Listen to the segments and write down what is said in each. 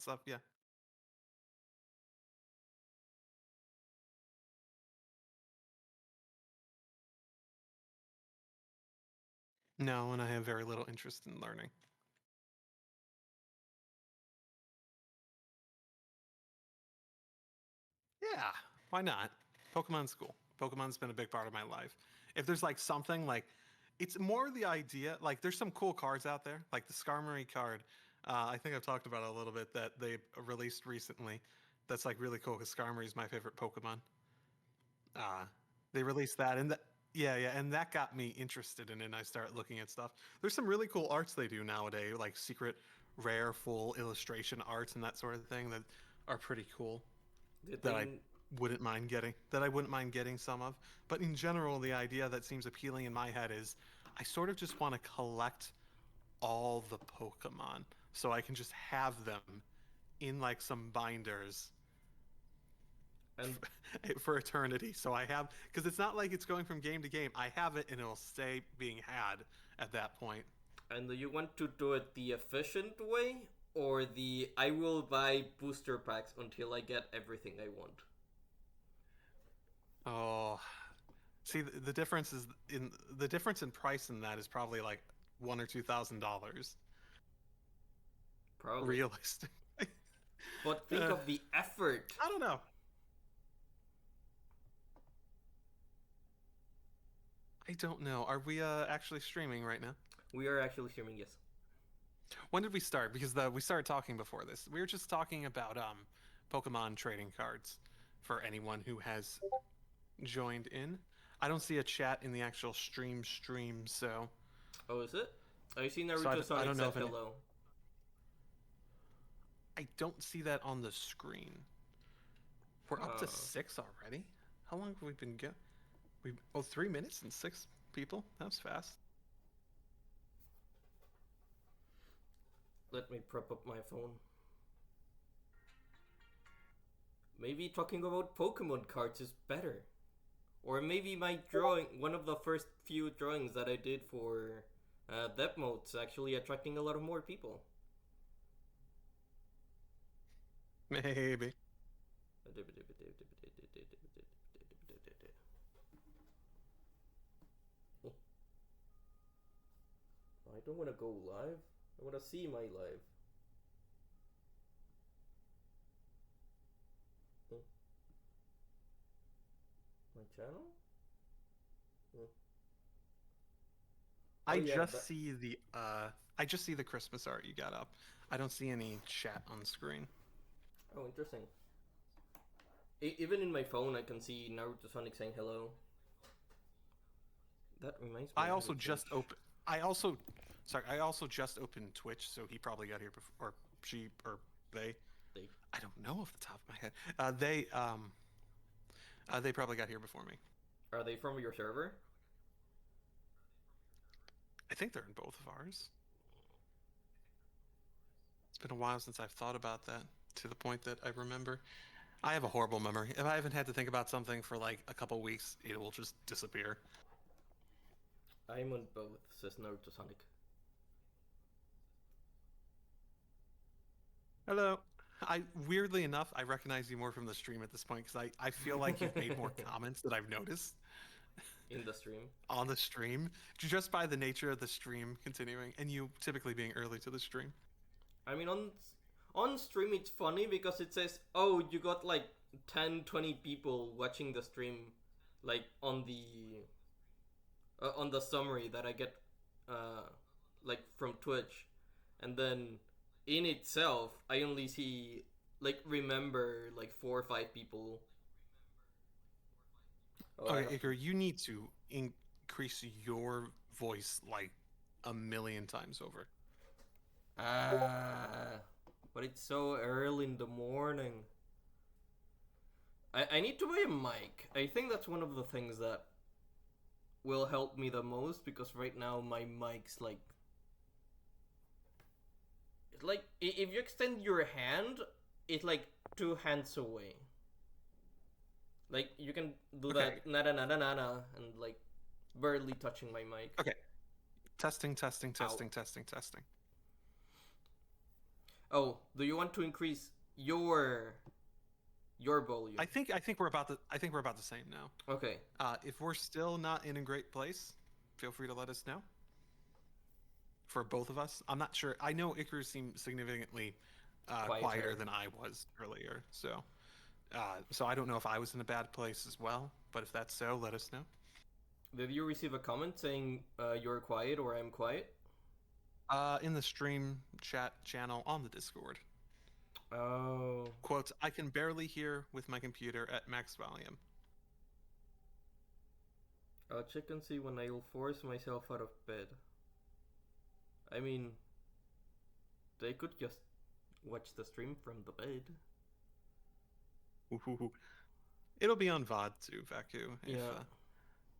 stuff. Yeah. No, and I have very little interest in learning. Yeah, why not? Pokemon's cool. Pokemon's been a big part of my life. If there's like something like, it's more the idea. Like, there's some cool cards out there, like the Skarmory card. I think I've talked about it a little bit that they released recently. That's like really cool because Skarmory is my favorite Pokemon. Uh, they released that, and that yeah, yeah, and that got me interested in it. And I started looking at stuff. There's some really cool arts they do nowadays, like secret, rare, full illustration arts and that sort of thing that are pretty cool. Did That I they? wouldn't mind getting. That I wouldn't mind getting some of. But in general, the idea that seems appealing in my head is I sort of just want to collect all the Pokemon so I can just have them in like some binders And for eternity. So I have, because it's not like it's going from game to game. I have it and it'll stay being had at that point. and do you want to do it the efficient way or the I will buy booster packs until I get everything I want? Oh, see, the difference is in the difference in price in that is probably like $1,000 or $2,000 Probably. realistic. But think uh, of the effort. I don't know. I don't know. Are we actually streaming right now? We are actually streaming, yes. When did we start? Because we started talking before this. We were just talking about Pokemon trading cards for anyone who has joined in. I don't see a chat in the actual stream, Oh, is it? I see so Naruto I Sonic don't know said if any. hello. I don't see that on the screen. We're up to Uh, six already. How long have we been go? We 3 minutes and six people. That was fast. Let me prep up my phone. Maybe talking about Pokemon cards is better. Or maybe my drawing, one of the first few drawings that I did for Depth Mode's actually attracting a lot of more people. Maybe. I don't want to go live. I want to see my live. My channel? Oh I yeah, just that. see the Christmas art you got up. I don't see any chat on screen. Oh, interesting. Even in my phone, I can see Naruto Sonic saying hello. That reminds me, I I have a also just Twitch. open. I also, sorry, I also just opened Twitch, so he probably got here before, or she, or they. They I don't know off the top of my head. They probably got here before me. are they from your server? I think they're in both of ours. It's been a while since I've thought about that to the point that I remember. I have a horrible memory. If I haven't had to think about something for like a couple weeks, it will just disappear. I'm on both, says Naruto Sonic. Hello. I weirdly enough, I recognize you more from the stream at this point because I feel like you've made more comments that I've noticed In the stream. on the stream just by the nature of the stream continuing and you typically being early to the stream. I mean, on stream it's funny because it says, "Oh, you got like 10, 20 people watching the stream," like on the summary that I get, uh, like from Twitch, and then in itself, I only see like remember like 4 or 5 people. Oh, I Okay, have Iker, you need to increase your voice like a million times over. ah, but it's so early in the morning. I need to buy a mic. I think that's one of the things that will help me the most because right now my mic's like it's like if you extend your hand, it's like 2 hands away. Like you can do Okay. that nada nada nada and like barely touching my mic. Okay. Testing, testing, Ow. testing, testing, testing. Oh, do you want to increase your volume? I think we're about the same now. Okay. If we're still not in a great place, feel free to let us know. For both of us, I'm not sure. I know Icarus seemed significantly quieter than I was earlier, so I don't know if I was in a bad place as well. But if that's so, let us know. Did you receive a comment saying you're quiet or I'm quiet? In the stream chat channel on the Discord. Oh. Quote, I can barely hear with my computer at max volume. I'll check and see when I'll force myself out of bed. I mean, they could just watch the stream from the bed. Ooh. It'll be on VOD too, Vaku, Yeah.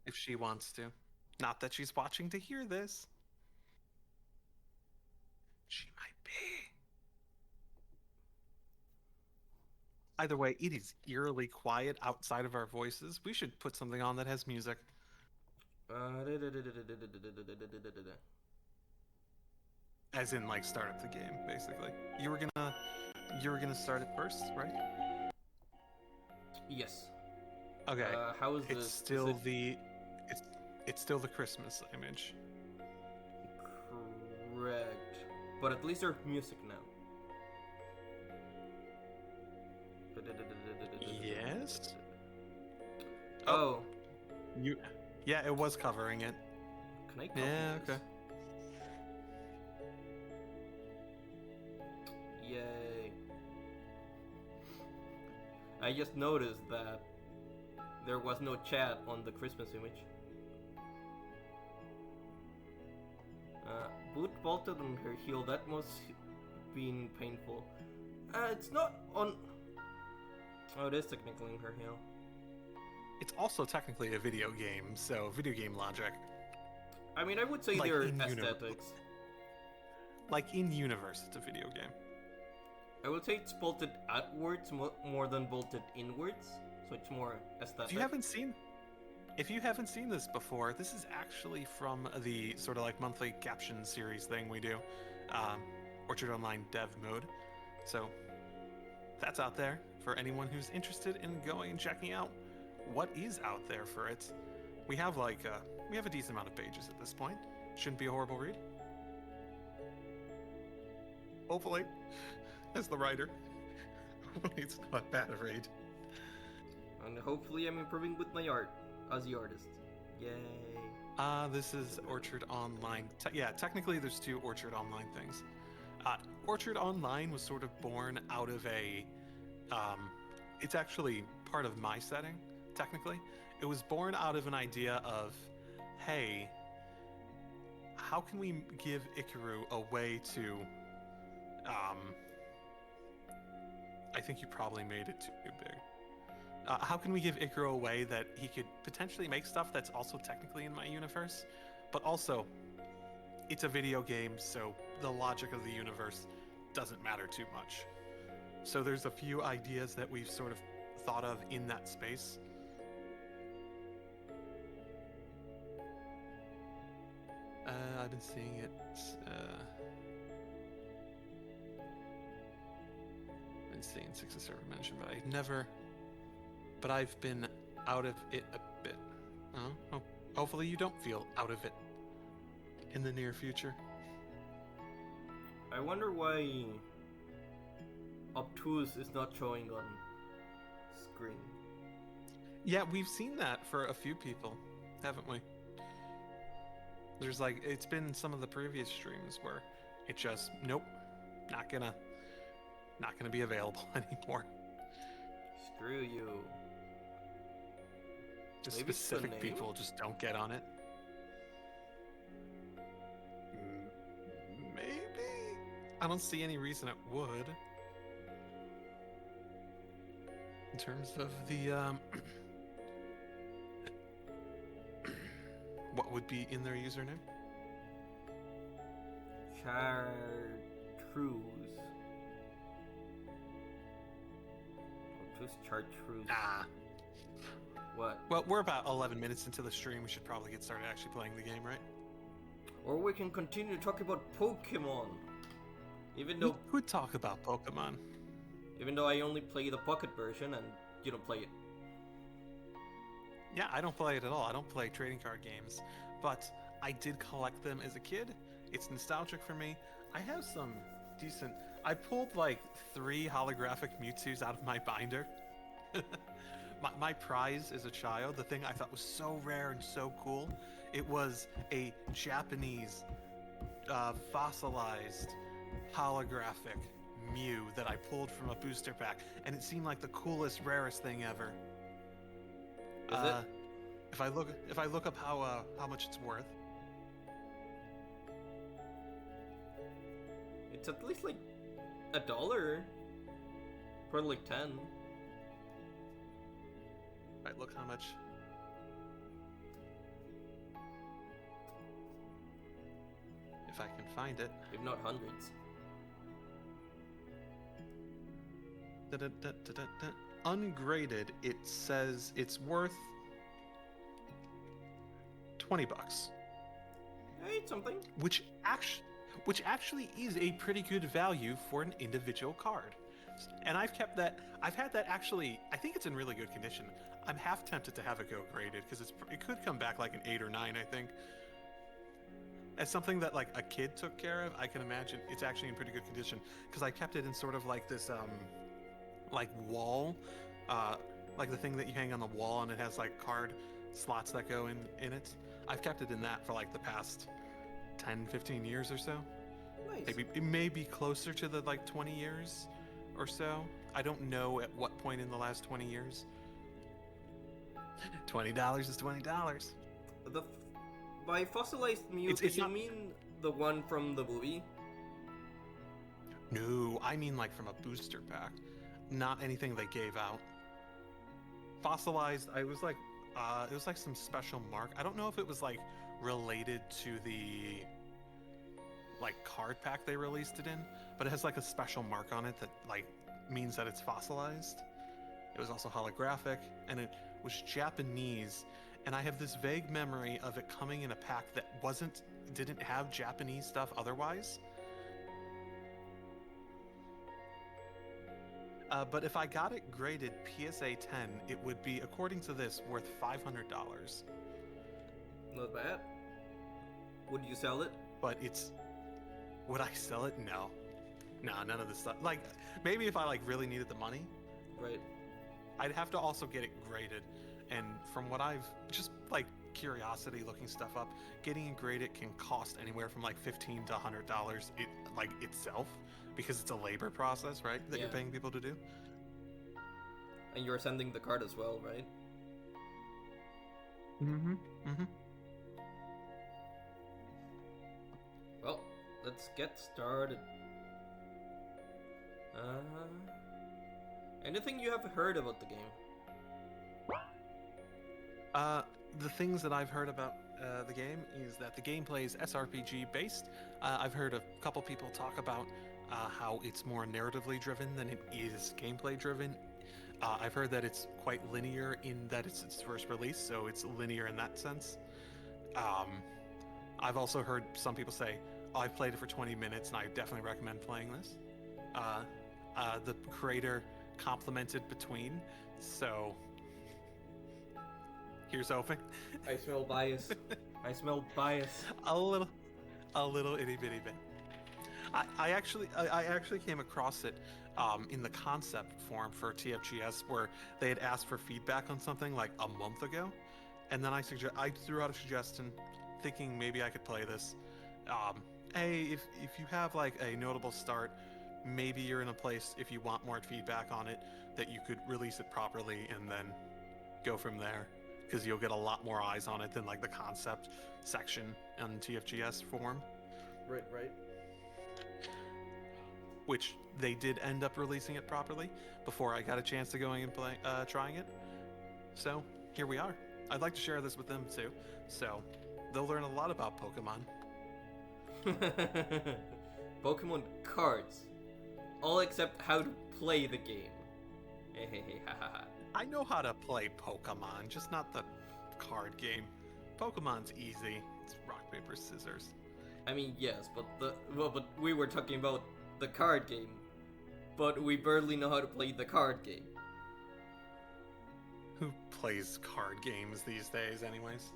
If she wants to. Not that she's watching to hear this. She might be. Either way, it is eerily quiet outside of our voices. We should put something on that has music. As in, like, start up the game, basically. You were gonna start it first, right? Yes. Okay. How is it's this? Still is it... it's still the Christmas image. Correct. But at least there's music now. Yes. Oh. Yeah, it was covering it. Can I copy this? Okay. Yay. I just noticed that there was no chat on the Christmas image. Boot bolted on her heel. That must been painful. It's not on... Oh, it is technically in her heel. It's also technically a video game, so video game logic. I mean, I would say like they're aesthetics. Like in universe, it's a video game. I would say it's bolted outwards more than bolted inwards, so it's more aesthetic. If you haven't seen this before, this is actually from the sort of like monthly caption series thing we do, Orchard Online Dev Mode. So that's out there for anyone who's interested in going and checking out what is out there for it. We have a decent amount of pages at this point. Shouldn't be a horrible read. Hopefully, as the writer, it's not a bad read. And hopefully I'm improving with my art as the artist. Yay. This is Orchard Online. Technically there's two Orchard Online things. Orchard Online was sort of born out of a... it's actually part of my setting, technically. It was born out of an idea of, hey, how can we give Icarue a way to... I think you probably made it too big. How can we give Icarue a way that he could potentially make stuff that's also technically in my universe, but also it's a video game, so the logic of the universe doesn't matter too much. So there's a few ideas that we've sort of thought of in that space. I've been seeing it. I've been seeing Six's server mentioned, but I've been out of it a bit. Oh, hopefully you don't feel out of it in the near future. I wonder why Obtuse is not showing on screen. Yeah, we've seen that for a few people, haven't we? There's it's been some of the previous streams where it just, nope, not gonna be available anymore. Screw you. Just maybe specific people just don't get on it. Maybe. I don't see any reason it would. In terms of the what would be in their username? Chartreuse. Just Chartreuse. Ah. What? Well, we're about 11 minutes into the stream. We should probably get started actually playing the game, right? Or we can continue to talk about Pokemon. Even We though could talk about Pokemon. I only play the pocket version and you don't play it. Yeah, I don't play it at all. I don't play trading card games, but I did collect them as a kid. It's nostalgic for me. I have some decent. I pulled like 3 holographic Mewtwo's out of my binder. My prize as a child, the thing I thought was so rare and so cool, it was a Japanese fossilized holographic Mew that I pulled from a booster pack, and it seemed like the coolest, rarest thing ever. Is it? If I look up how much it's worth, It's at least like $1. Probably like 10. right, look how much. If I can find it. If not hundreds. Ungraded, it says it's worth $20, Hey, it's something. which actually is a pretty good value for an individual card. And I've kept that. I've had that actually. I think it's in really good condition. I'm half tempted to have it go graded because it could come back like an 8 or 9. I think. As something that like a kid took care of, I can imagine it's actually in pretty good condition because I kept it in sort of like this like wall, like the thing that you hang on the wall and it has like card slots that go in it. I've kept it in that for like the past 10-15 years or so. Nice. Maybe it may be closer to the like 20 years or so. I don't know at what point in the last 20 years. $20 is $20. By fossilized Mew, It's do you not- mean the one from the movie? No, I mean like from a booster pack, not anything they gave out. Fossilized, it was like some special mark. I don't know if it was like related to the like card pack they released it in, but it has like a special mark on it that like means that it's fossilized. It was also holographic and it was Japanese, and I have this vague memory of it coming in a pack that didn't have Japanese stuff otherwise. But if I got it graded PSA 10, it would be, according to this, worth $500. Not bad. Would you sell it? But would I sell it? No. Nah, none of this stuff. Like, maybe if I like really needed the money, Right. I'd have to also get it graded. And from what I've just like curiosity looking stuff up, getting it graded can cost anywhere from like $15 to $100 itself, because it's a labor process, right? That you're Yeah. paying people to do. And you're sending the card as well, right? Mm-hmm. Mm-hmm. Well, let's get started. Anything you have heard about the game? The things that I've heard about the game is that the gameplay is SRPG based. I've heard a couple people talk about how it's more narratively driven than it is gameplay driven. I've heard that it's quite linear in that it's its first release, so it's linear in that sense. I've also heard some people say, oh, I've played it for 20 minutes and I definitely recommend playing this. The creator complimented between, so here's hoping. I smell bias. I smell bias. a little itty bitty bit. I actually came across it in the concept form for TFGS, where they had asked for feedback on something like a month ago, and then I threw out a suggestion, thinking maybe I could play this. Hey, if you have like a notable start, maybe you're in a place, if you want more feedback on it, that you could release it properly and then go from there, because you'll get a lot more eyes on it than like the concept section on TFGS form. Right. Which they did end up releasing it properly before I got a chance to going and trying it. So here we are. I'd like to share this with them too, so they'll learn a lot about Pokemon. Pokemon cards. All except how to play the game. I know how to play Pokemon, just not the card game. Pokemon's easy. It's rock, paper, scissors. I mean, yes, but but we were talking about the card game, but we barely know how to play the card game. Who plays card games these days, anyways?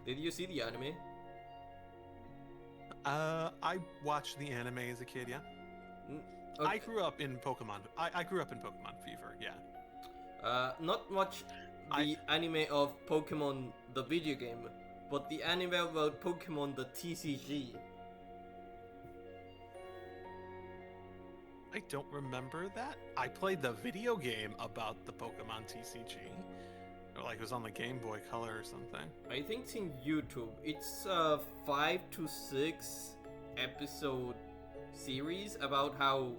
Did you see the anime? I watched the anime as a kid, yeah. Okay. I grew up in Pokemon. I grew up in Pokemon Fever, yeah. Not much the anime of Pokemon the video game, but the anime about Pokemon the TCG. I don't remember that. I played the video game about the Pokemon TCG. Or like it was on the Game Boy Color or something. I think it's in YouTube. It's a 5 to 6 episode series about how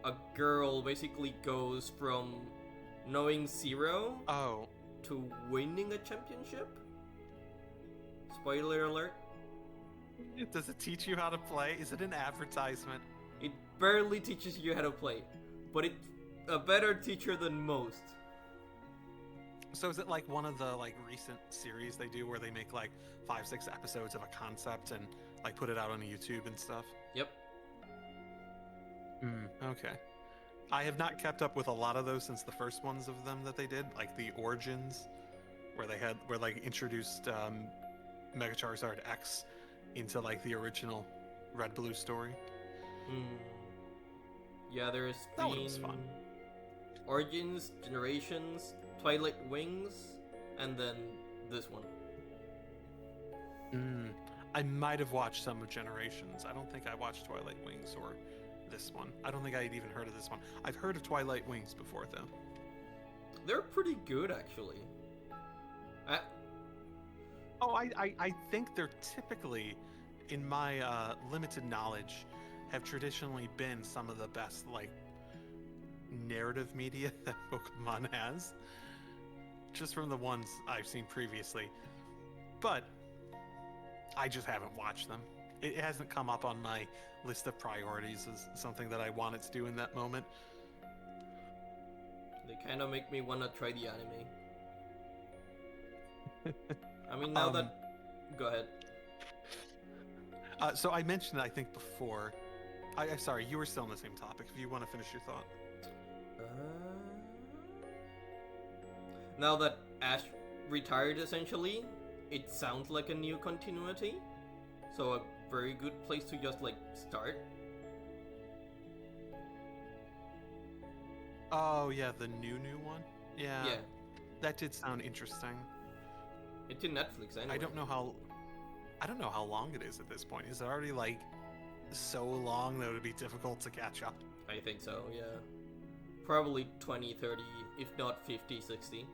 a girl basically goes from knowing zero Oh. to winning a championship. Spoiler alert. Does it teach you how to play? Is it an advertisement? It barely teaches you how to play, but it's a better teacher than most. So is it like one of the like recent series they do where they make like 5-6 episodes of a concept and like put it out on YouTube and stuff? Yep. Okay. I have not kept up with a lot of those since the first ones of them that they did, like the Origins, where they introduced Mega-Charizard X into like the original Red Blue story. Yeah, there's That one been was fun. Origins, Generations, Twilight Wings, and then this one. I might have watched some of Generations. I don't think I watched Twilight Wings or this one. I don't think I had even heard of this one. I've heard of Twilight Wings before, though. They're pretty good, actually. I think they're typically, in my limited knowledge, have traditionally been some of the best, like, narrative media that Pokemon has. Just from the ones I've seen previously. But I just haven't watched them. It hasn't come up on my list of priorities as something that I wanted to do in that moment. They kind of make me want to try the anime. I mean, now that... Go ahead. So I mentioned, I think, before... I'm sorry, you were still on the same topic. If you want to finish your thought. Now that Ash retired, essentially, it sounds like a new continuity. So a very good place to just, like, start. Oh, yeah, the new one? Yeah. Yeah. That did sound interesting. It's in Netflix, anyway. I don't know how long it is at this point. Is it already, like, so long that it would be difficult to catch up? I think so, yeah. Probably 20, 30, if not 50, 60.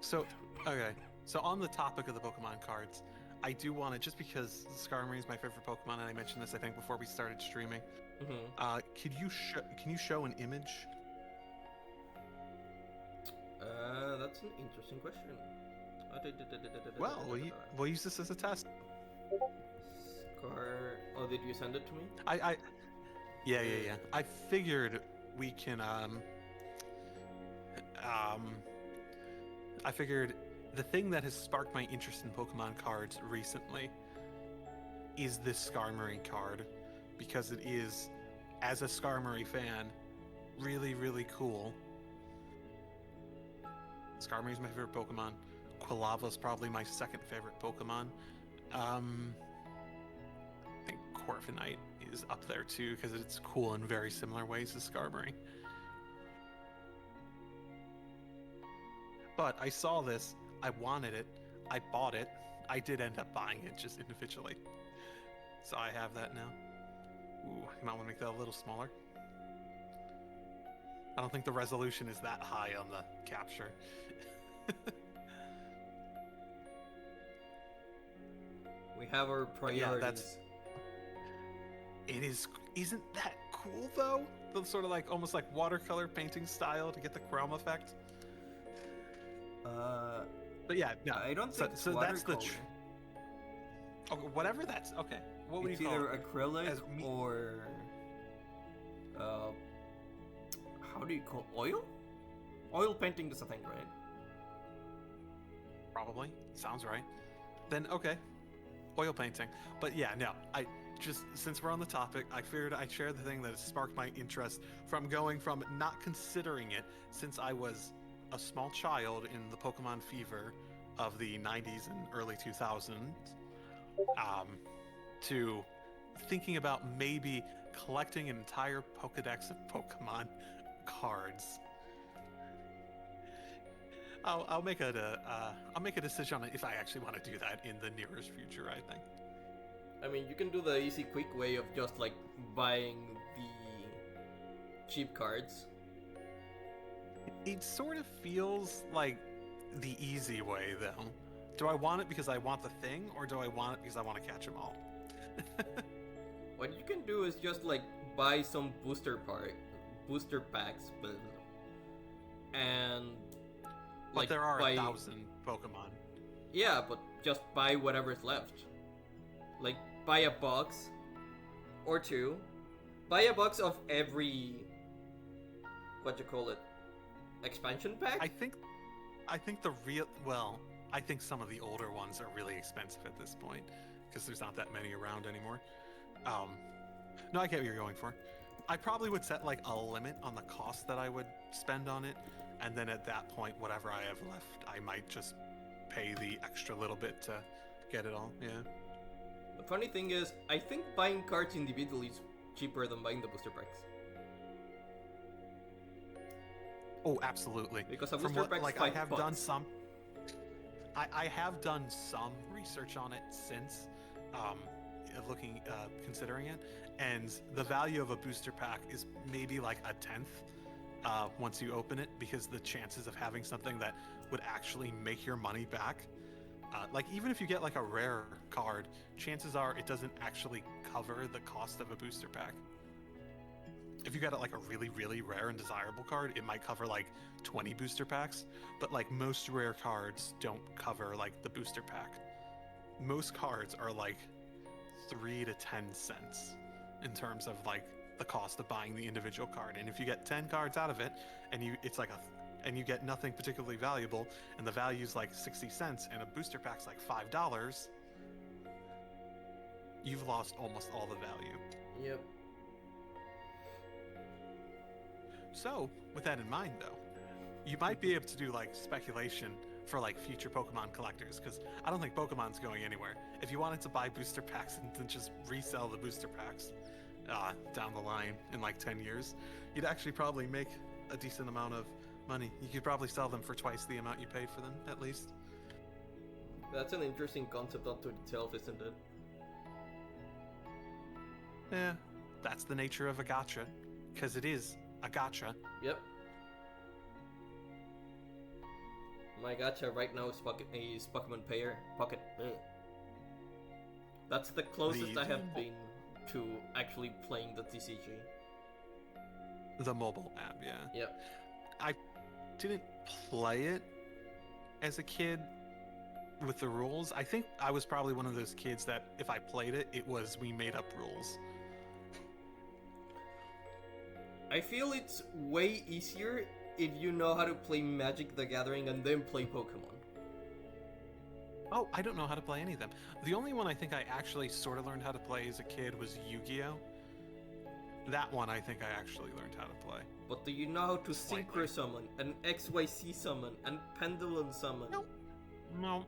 So, okay. So on the topic of the Pokemon cards, I do want to, just because Skarmory is my favorite Pokemon, and I mentioned this, I think, before we started streaming. Can you show an image? That's an interesting question. Well, we'll use this as a test. Oh, did you send it to me? Yeah. I figured we can, I figured the thing that has sparked my interest in Pokemon cards recently is this Skarmory card, because it is, as a Skarmory fan, really, really cool. Skarmory is my favorite Pokemon. Quilava's probably my second favorite Pokemon. I think Corviknight is up there too, because it's cool in very similar ways to Skarmory. But I saw this, I wanted it, I bought it. I did end up buying it just individually. So I have that now. Ooh, you might want to make that a little smaller. I don't think the resolution is that high on the capture. We have our priorities. Yeah, isn't that cool though? The sort of like, almost like watercolor painting style to get the chrome effect. But yeah, no. I don't think it's so that's the watercolor. Okay, whatever that's okay. What would It's you call either it? acrylic or how do you call oil? Oil painting is a thing, right? Probably. Sounds right. Then okay. Oil painting. But yeah, no. just since we're on the topic, I figured I'd share the thing that has sparked my interest from going from not considering it since I was a small child in the Pokemon fever of the 90s and early 2000s, to thinking about maybe collecting an entire Pokedex of Pokemon cards. I'll make a decision on it if I actually want to do that in the nearest future, I think. I mean, you can do the easy, quick way of just like buying the cheap cards. It sort of feels like the easy way, though. Do I want it because I want the thing, or do I want it because I want to catch them all? What you can do is just like buy some booster packs, and But like there are buy, 1,000 Pokemon. Yeah, but just buy whatever's left. Like buy a box or two. Buy a box of every expansion pack? I think I think some of the older ones are really expensive at this point because there's not that many around anymore. No, I get what you're going for. I probably would set like a limit on the cost that I would spend on it, and then at that point, whatever I have left, I might just pay the extra little bit to get it all. Yeah. The funny thing is, I think buying cards individually is cheaper than buying the booster packs. Oh, absolutely. Because a From booster what, pack's like I have $5. done some. I have done some research on it since, considering it, and the value of a booster pack is maybe like a tenth once you open it, because the chances of having something that would actually make your money back, like even if you get like a rare card, chances are it doesn't actually cover the cost of a booster pack. If you got like a really, really rare and desirable card, it might cover like 20 booster packs, but like most rare cards don't cover like the booster pack. Most cards are like 3 to 10 cents in terms of like the cost of buying the individual card. And if you get 10 cards out of it and you get nothing particularly valuable, and the value's like 60 cents and a booster pack's like $5, you've lost almost all the value. Yep. So, with that in mind, though, you might be able to do like speculation for like future Pokemon collectors, because I don't think Pokemon's going anywhere. If you wanted to buy booster packs and then just resell the booster packs down the line in like 10 years, you'd actually probably make a decent amount of money. You could probably sell them for twice the amount you paid for them, at least. That's an interesting concept unto itself, isn't it? Yeah, that's the nature of a gacha, because it is a gacha. Yep. My gacha right now is Pokemon Payer Pocket. Ugh. That's the closest I have been to actually playing the TCG. The mobile app, yeah. Yep. I didn't play it as a kid with the rules. I think I was probably one of those kids that if I played it, it was we made up rules. I feel it's way easier if you know how to play Magic the Gathering and then play Pokemon. Oh, I don't know how to play any of them. The only one I think I actually sort of learned how to play as a kid was Yu-Gi-Oh! That one I think I actually learned how to play. But do you know how to Synchro Summon, an XYZ Summon, and Pendulum Summon? No.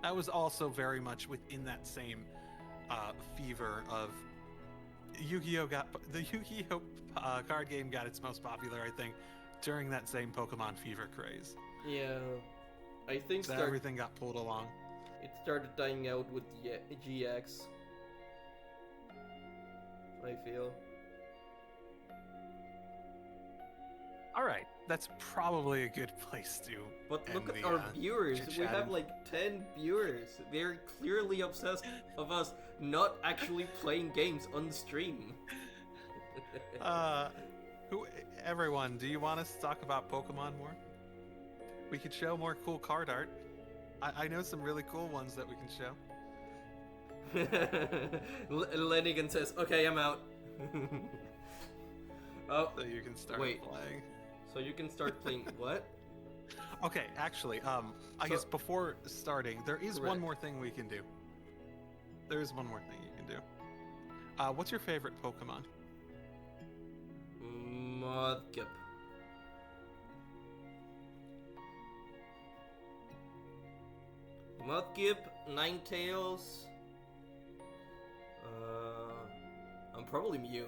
That was also very much within that same fever of Yu-Gi-Oh! The Yu-Gi-Oh! Card game got its most popular, I think, during that same Pokemon fever craze. Yeah, I think so everything got pulled along. It started dying out with the GX, I feel. Alright, that's probably a good place to But look at our viewers. We have like 10 viewers. They're clearly obsessed of us not actually playing games on stream. Everyone, do you want us to talk about Pokemon more? We could show more cool card art. I know some really cool ones that we can show. Lenigan says, "Okay, I'm out." Oh, so you can start playing. So you can start playing what? Okay, actually, I guess before starting, there is one more thing we can do. There is one more thing you can do. What's your favorite Pokemon? Mudkip. Mudkip, Ninetales. I'm probably Mew.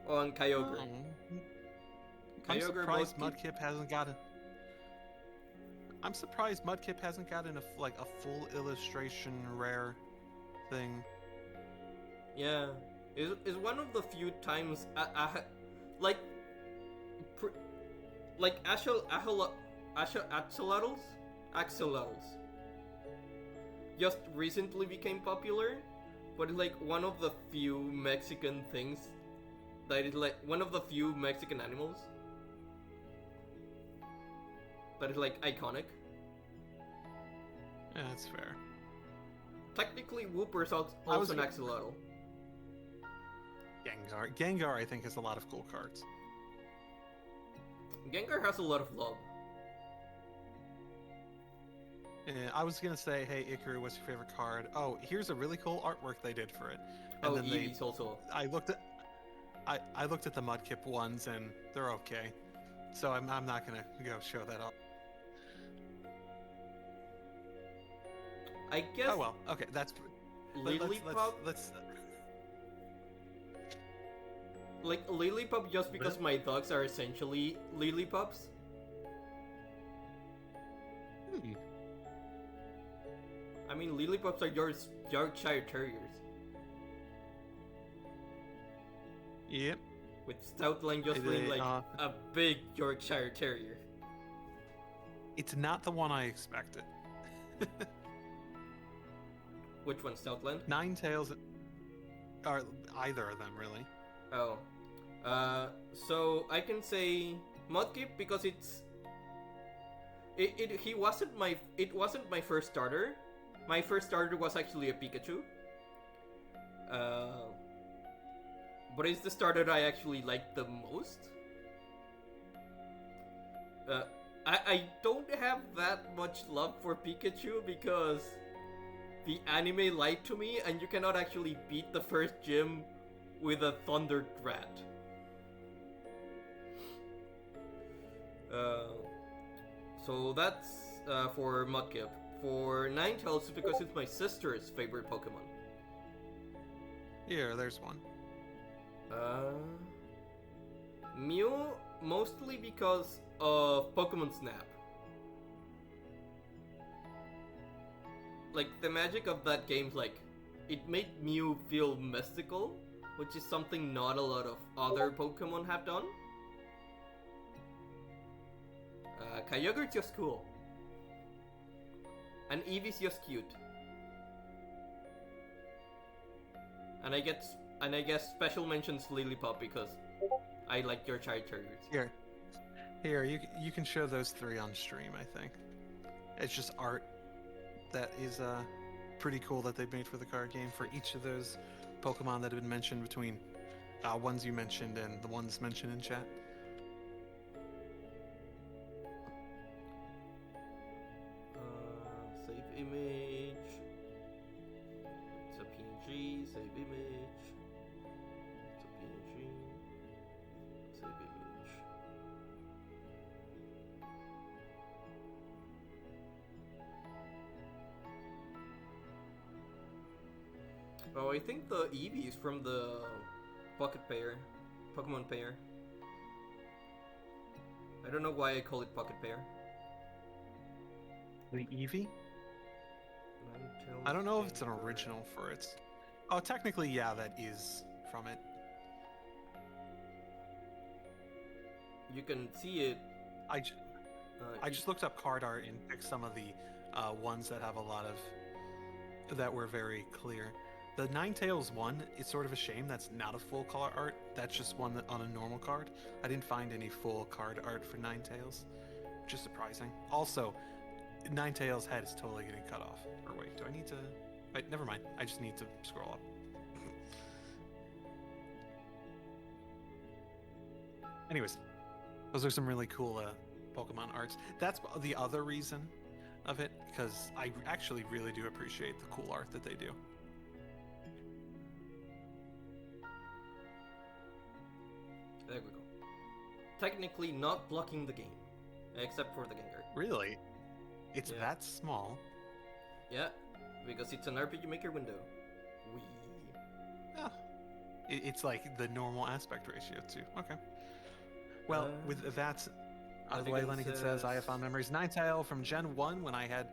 Oh, and Kyogre. I'm Kyogre, surprised Mudkip. Mudkip hasn't got a. I'm surprised Mudkip hasn't gotten a full illustration rare thing. Yeah, is one of the few times like axolotls just recently became popular, but it's like one of the few Mexican things that is like one of the few Mexican animals that is like iconic. Yeah, that's fair. Technically, Wooper's also an axolotl. Gengar, I think, has a lot of cool cards. Gengar has a lot of love. I was gonna say, hey Icarue, what's your favorite card? Oh, here's a really cool artwork they did for it. And then Eevee's also. I looked at the Mudkip ones, and they're okay. So I'm not gonna go show that off. I guess. Oh well, okay, that's. Lillipup. Let's Like Lillipup, just because my dogs are essentially Lillipups. I mean, Lillipups are Yorkshire Terriers. Yep. With Stoutland just being like a big Yorkshire Terrier. It's not the one I expected. Which one, Stoutland? Ninetales, or either of them, really. Oh. So I can say Mudkip because it wasn't my first starter. My first starter was actually a Pikachu. But it's the starter I actually like the most. I don't have that much love for Pikachu because the anime lied to me, and you cannot actually beat the first gym with a Thunder Rat. So that's for Mudkip. For Ninetales, because it's my sister's favorite Pokemon. Here, there's one. Mew, mostly because of Pokemon Snap. Like, the magic of that game, like, it made Mew feel mystical, which is something not a lot of other Pokemon have done. Kyogre's just cool. And Eevee's just cute. And I guess special mentions Lillipup because I like your Yorkshire Terriers. Here, you can show those three on stream, I think. It's just art that is pretty cool that they've made for the card game for each of those Pokemon that have been mentioned between ones you mentioned and the ones mentioned in chat. Save image. It's a PNG. Save image. It's a PNG. Save image. Oh, I think the Eevee is from the Pocket Pair, Pokemon Pair. I don't know why I call it Pocket Pair. The Eevee? I don't know if it's an original for its... Oh, technically, yeah, that is from it. You can see it. I just looked up card art and picked some of the ones that have a lot of... that were very clear. The Ninetales one is sort of a shame that's not a full color art. That's just one that on a normal card. I didn't find any full card art for Ninetales, which is surprising. Also, Ninetales' head is totally getting cut off. Or wait, do I need to... Wait, never mind. I just need to scroll up. Anyways, those are some really cool Pokemon arts. That's the other reason of it. because I actually really do appreciate the cool art that they do. There we go. Technically not blocking the game, except for the Gengar. Really? It's Yeah. that small? Yeah, because it's an RPG Maker window. Wee. Oh. It's like the normal aspect ratio too. Okay. Well, with that out of the way, Lennigan says, I have fond memories. Ninetale from Gen 1 when I had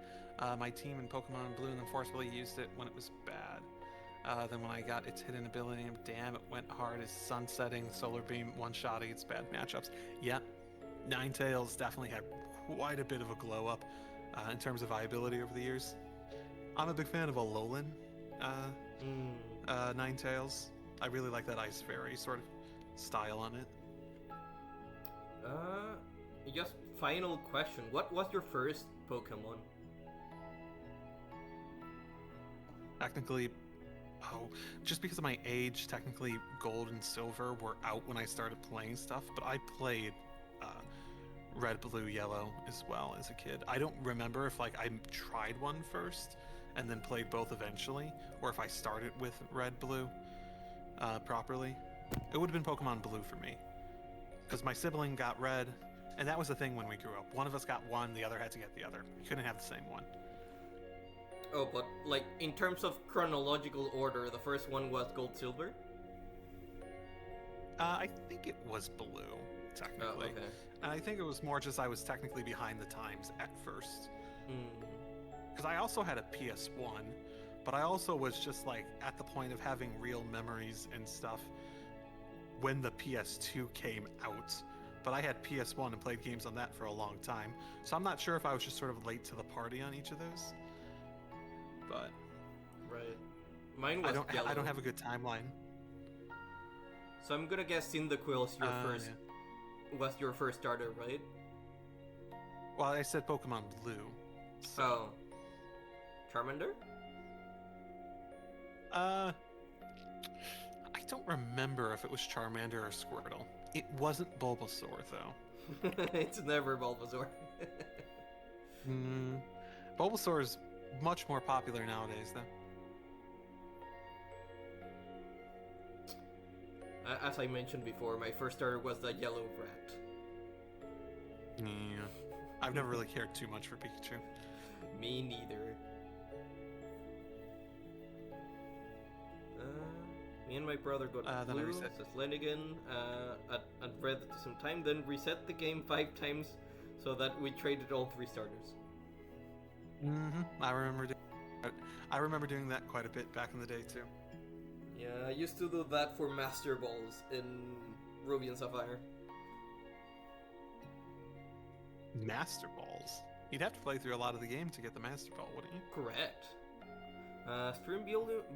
my team in Pokemon Blue and then forcibly used it when it was bad. Then when I got its hidden ability, and damn, it went hard as sun setting, solar beam, one-shot against bad matchups. Yeah, Ninetales definitely had quite a bit of a glow up in terms of viability over the years. I'm a big fan of Alolan Ninetales. I really like that Ice Fairy sort of style on it. Just final question. What was your first Pokemon? Technically, just because of my age, technically Gold and Silver were out when I started playing stuff, but I played Red, Blue, Yellow as well as a kid. I don't remember if like I tried one first and then played both eventually, or if I started with Red, Blue properly. It would have been Pokemon Blue for me, because my sibling got Red, and that was the thing when we grew up. One of us got one, the other had to get the other. You couldn't have the same one. Oh, but like in terms of chronological order, the first one was Gold Silver? I think it was Blue, technically. Oh, okay. And I think it was more just I was technically behind the times at first. Because I also had a PS1, but I also was just like at the point of having real memories and stuff when the PS2 came out. But I had PS1 and played games on that for a long time. So I'm not sure if I was just sort of late to the party on each of those. But right. Mine was Yellow. I don't have a good timeline. So I'm gonna guess Cyndaquil's your first was your first starter, right? Well, I said Pokemon Blue. So. Oh. Charmander? I don't remember if it was Charmander or Squirtle. It wasn't Bulbasaur, though. It's never Bulbasaur. Bulbasaur is much more popular nowadays, though. As I mentioned before, my first starter was the yellow rat. Yeah. I've never really cared too much for Pikachu. Me neither. Me and my brother got blue, says Lennigan, and read at some time, then reset the game 5 times so that we traded all 3 starters. I remember doing that quite a bit back in the day, too. Yeah, I used to do that for Master Balls in Ruby and Sapphire. Master Balls? You'd have to play through a lot of the game to get the Master Ball, wouldn't you? Correct. Stream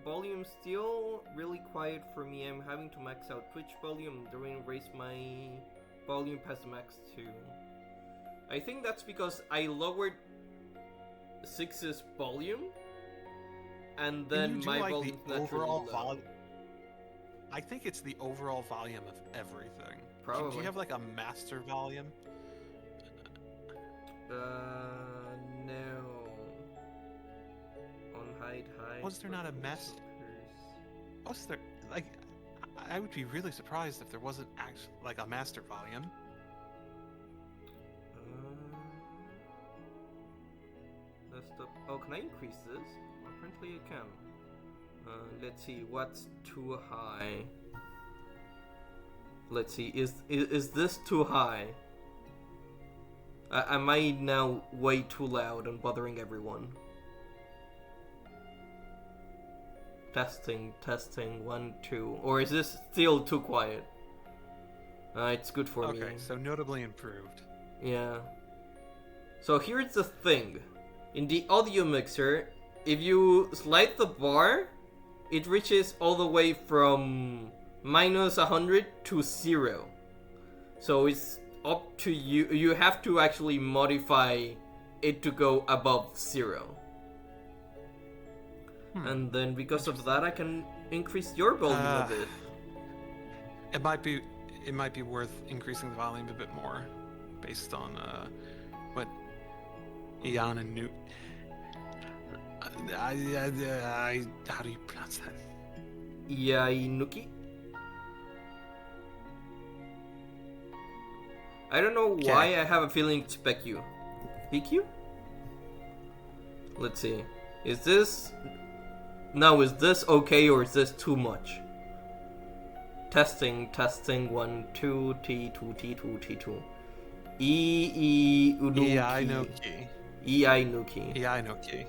volume still really quiet for me. I'm having to max out Twitch volume during raise my volume past the max too. I think that's because I lowered Six's volume, and then my like volume's the naturally overall low. volume. I think it's the overall volume of everything. Probably. Do you have like a master volume? No. On hide. Was there not a mess? Was there like? I would be really surprised if there wasn't actually like a master volume. That's the. Oh, can I increase this? Apparently I can. Let's see. What's too high? Let's see. Is this too high? Am I now way too loud and bothering everyone? Testing, 1, 2. Or is this still too quiet? It's good for me. Okay, so notably improved. Yeah. So here's the thing. In the audio mixer, if you slide the bar, it reaches all the way from -100 to 0. So it's up to you. You have to actually modify it to go above 0. And then because of that, I can increase your volume a bit. It might be worth increasing the volume a bit more, based on what Ian and Newt. How do you pronounce that? Iainuki? I don't know why I have a feeling it's PQ. PQ? Let's see. Is this... Now, is this okay or is this too much? Testing, 1, 2, T2, T2, T2. Iainuki. Iainuki. Iainuki.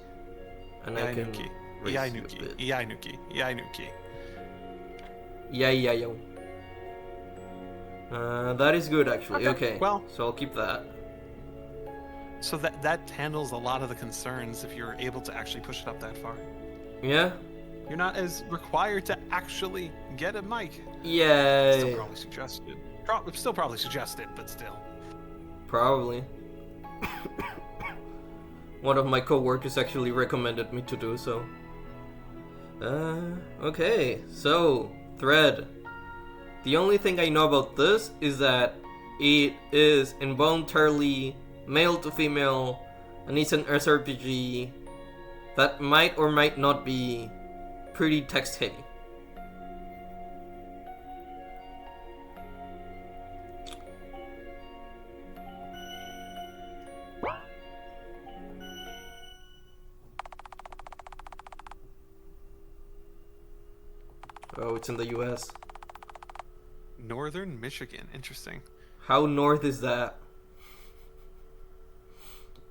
And I can raise it a bit. Iainuki. Yeah. That is good actually. Okay. Well, so I'll keep that. So that handles a lot of the concerns if you're able to actually push it up that far. Yeah. You're not as required to actually get a mic. Yeah. Still probably suggested. Still probably suggested, but still. Probably. One of my coworkers actually recommended me to do so. Okay. So, thread. The only thing I know about this is that it is involuntarily male to female, and it's an SRPG that might or might not be pretty text heavy. Oh, it's in the US. Northern Michigan. Interesting. How north is that?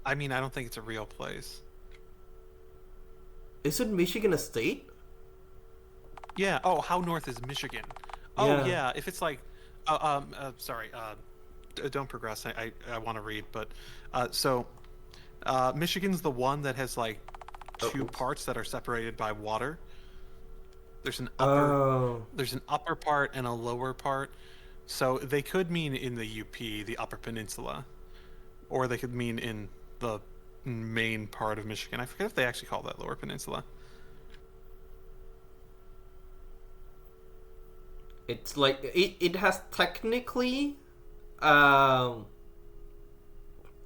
I mean, I don't think it's a real place. Isn't Michigan a state? Yeah. Oh, how north is Michigan? Oh, yeah. If it's like, sorry. Don't progress. I want to read, but so Michigan's the one that has like two parts that are separated by water. There's an upper part and a lower part. So they could mean in the UP, the Upper Peninsula, or they could mean in the main part of Michigan. I forget if they actually call that Lower Peninsula. It's like it has technically a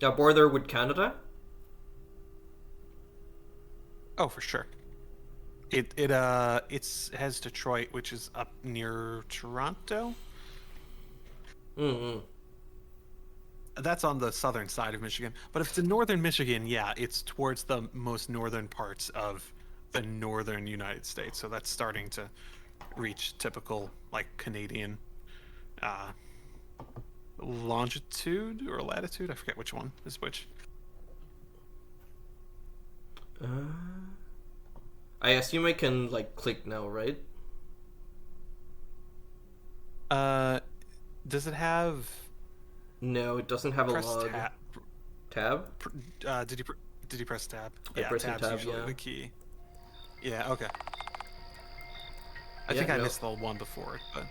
border with Canada. Oh, for sure. It has Detroit, which is up near Toronto. Mm-hmm. That's on the southern side of Michigan. But if it's in northern Michigan, yeah, it's towards the most northern parts of the northern United States. So that's starting to reach typical like Canadian longitude or latitude. I forget which one is which. I assume I can like click now, right? Does it have? No, it doesn't have a log. Tab? Did you press tab? Yeah, pressing tab, usually yeah. the key. Yeah. Okay. I think I missed the one before, but.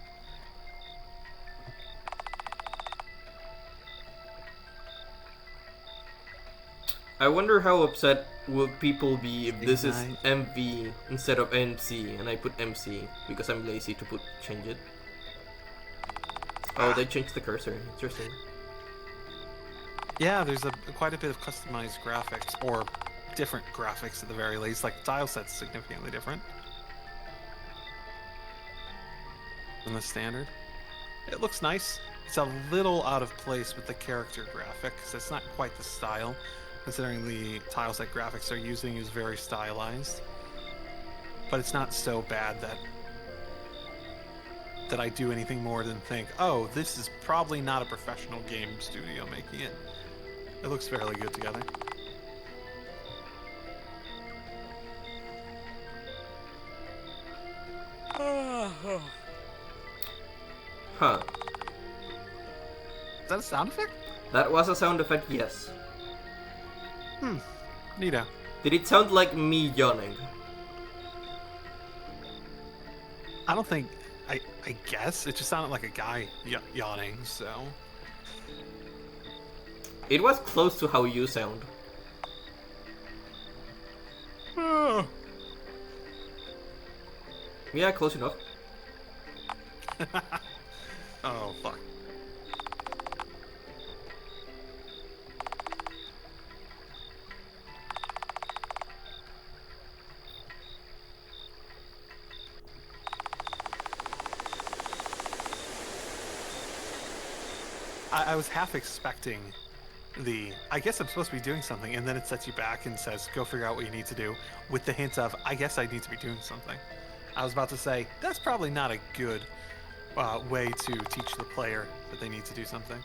I wonder how upset will people be if this is MV instead of MC, and I put MC because I'm lazy to change it. Oh, they changed the cursor. Interesting. Yeah, there's quite a bit of customized graphics, or different graphics at the very least. Like the tile set's significantly different than the standard. It looks nice. It's a little out of place with the character graphics. It's not quite the style, considering the tile set graphics they're using is very stylized. But it's not so bad that I do anything more than think, oh, this is probably not a professional game studio making it. It looks fairly good together. Huh. Is that a sound effect? That was a sound effect, yes. Neato. Did it sound like me yawning? I don't think... I guess it just sounded like a guy yawning, so... It was close to how you sound. Oh. Yeah, close enough. Oh, fuck. I was half expecting I guess I'm supposed to be doing something, and then it sets you back and says, go figure out what you need to do, with the hint of, I guess I need to be doing something. I was about to say, that's probably not a good way to teach the player that they need to do something.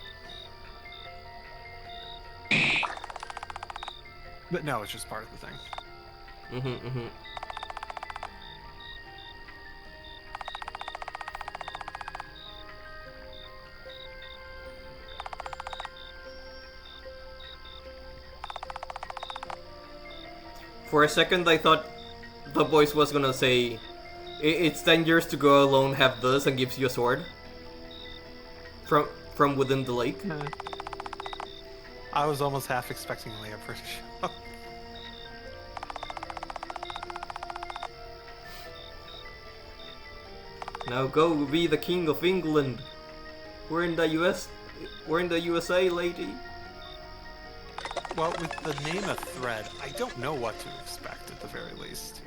But no, it's just part of the thing. For a second, I thought the voice was gonna say, "It's dangerous to go alone. Have this," and gives you a sword from within the lake. I was almost half expecting Leah, pretty sure. Now go be the king of England. We're in the US. We're in the USA, lady. Well, with the name of Thread, I don't know what to expect at the very least.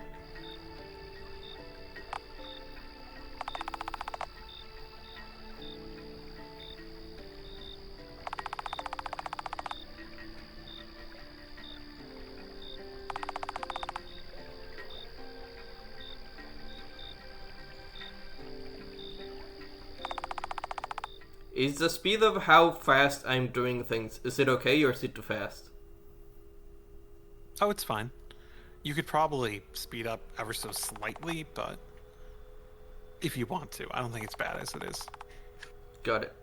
Is the speed of how fast I'm doing things, is it okay or is it too fast? Oh, it's fine. You could probably speed up ever so slightly, but if you want to, I don't think it's bad as it is. Got it.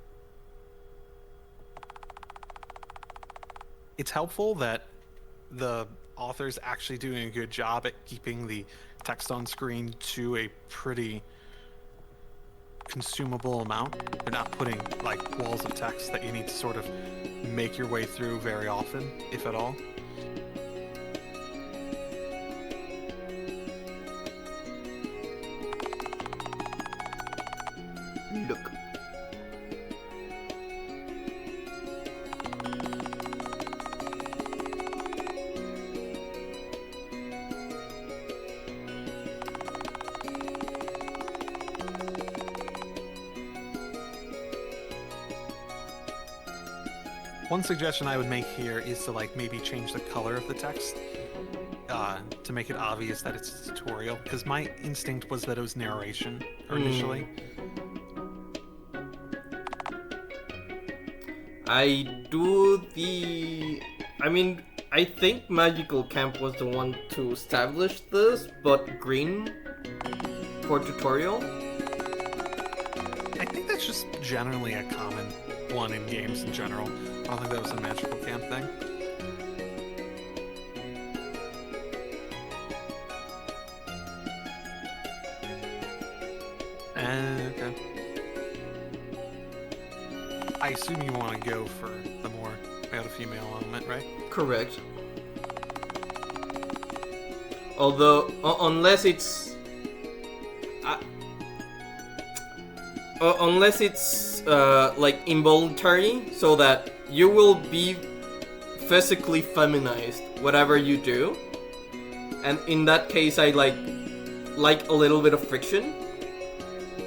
It's helpful that the author's actually doing a good job at keeping the text on screen to a pretty consumable amount. They're not putting like walls of text that you need to sort of make your way through very often, if at all. Look. One suggestion I would make here is to like maybe change the color of the text to make it obvious that it's a tutorial, because my instinct was that it was narration initially. I mean, I think Magical Camp was the one to establish this, but green for tutorial? I think that's just generally a common one in games in general. I don't think that was a Magical Camp thing. Okay. I assume you want to go for the more male-to-female element, right? Correct. Although, unless it's... unless it's, like, involuntary, so that you will be physically feminized, whatever you do. And in that case, I like a little bit of friction.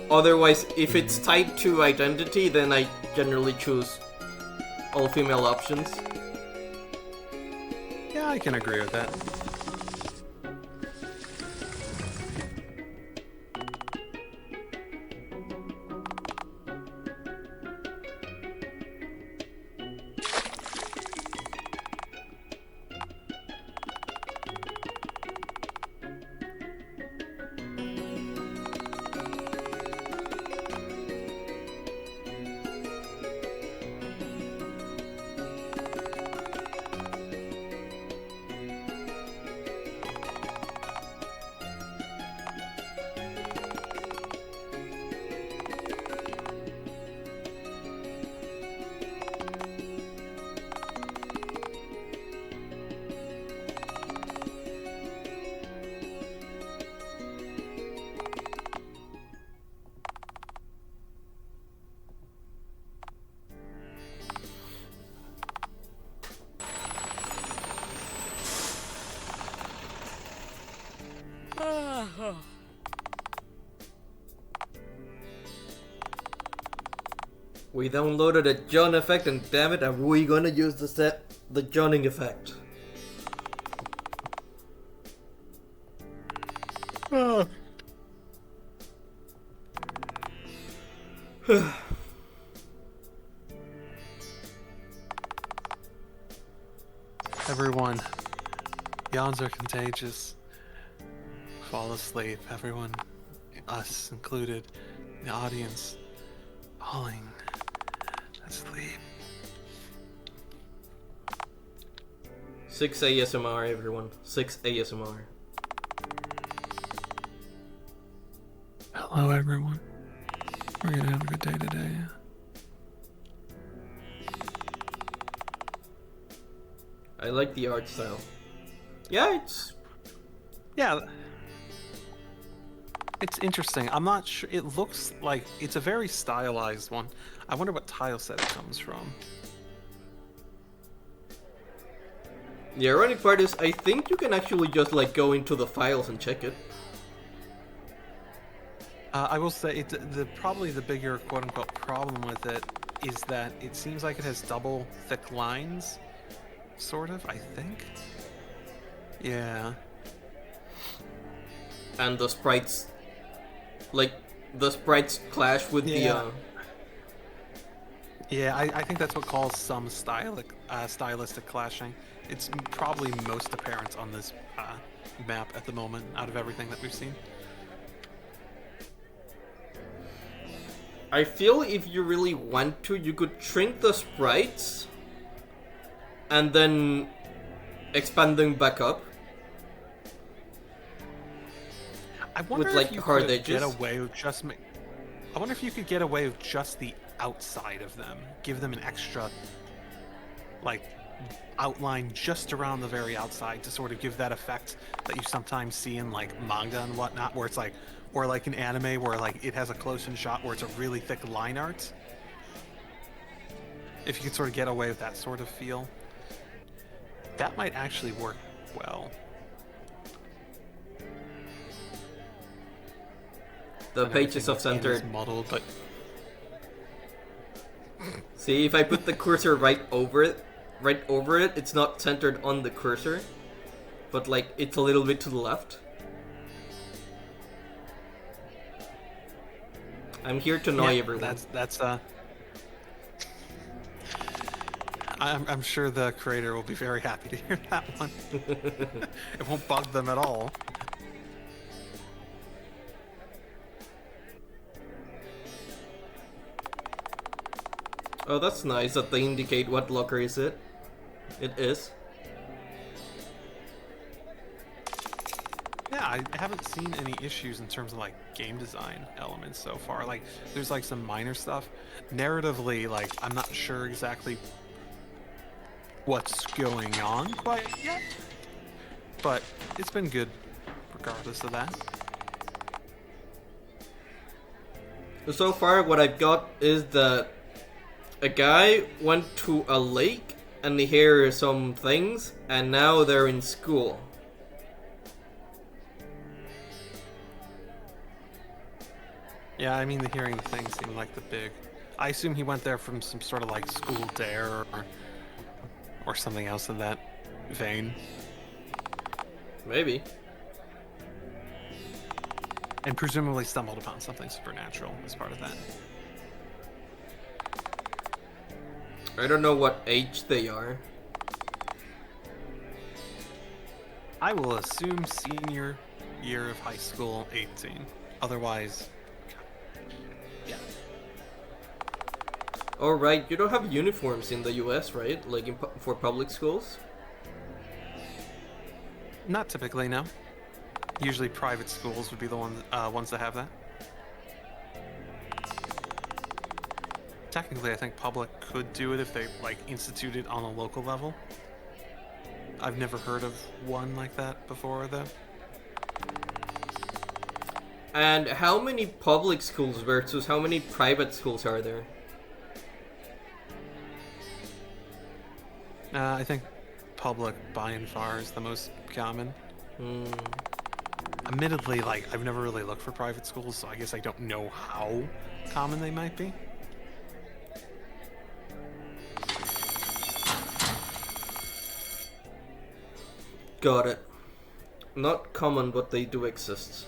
Otherwise, if it's tied to identity, then I generally choose all female options. Yeah, I can agree with that. We downloaded a John effect, and damn it, are we gonna use the Johning effect? Everyone, yawns are contagious. Fall asleep, everyone, us included, the audience, falling asleep. 6 ASMR, everyone. 6 ASMR. Hello, everyone. We're gonna have a good day today. I like the art style. Yeah, it's interesting. I'm not sure. It looks like it's a very stylized one. I wonder what tile set it comes from. The ironic part is, I think you can actually just like go into the files and check it. I will say probably the bigger quote unquote problem with it is that it seems like it has double thick lines, sort of. I think. Yeah. And the sprites, like the sprites clash with Yeah, I think that's what calls some stylistic clashing. It's probably most apparent on this map at the moment, out of everything that we've seen. I feel if you really want to, you could shrink the sprites and then expand them back up. I wonder With, if like, you hard could edges. get away with just. I wonder if you could get away with just the outside of them, give them an extra, like, outline just around the very outside to sort of give that effect that you sometimes see in like manga and whatnot, where it's like, or like an anime where like it has a close-in shot where it's a really thick line art. If you could sort of get away with that sort of feel, that might actually work well. The And pages everything of within is centered. muddled, but See, if I put the cursor right over it, it's not centered on the cursor, but like it's a little bit to the left. I'm here to annoy yeah, everyone. that's I'm sure the creator will be very happy to hear that one. It won't bug them at all. Oh, that's nice that they indicate what locker is it. It is. Yeah, I haven't seen any issues in terms of like game design elements so far. Like, there's like some minor stuff. Narratively, like, I'm not sure exactly what's going on quite yet, but it's been good regardless of that. So far, what I've got is that a guy went to a lake and he heard some things, and now they're in school. Yeah, I mean, the hearing the thing seemed like the big. I assume he went there from some sort of like school dare or something else in that vein. Maybe. And presumably stumbled upon something supernatural as part of that. I don't know what age they are. I will assume senior year of high school, 18. Otherwise, yeah. Oh, right, you don't have uniforms in the US, right? Like for public schools? Not typically, no. Usually private schools would be the ones that have that. Technically, I think public could do it if they like institute it on a local level. I've never heard of one like that before, though. And how many public schools versus how many private schools are there? I think public, by and far, is the most common. Admittedly, like, I've never really looked for private schools, so I guess I don't know how common they might be. Got it. Not common, but they do exist.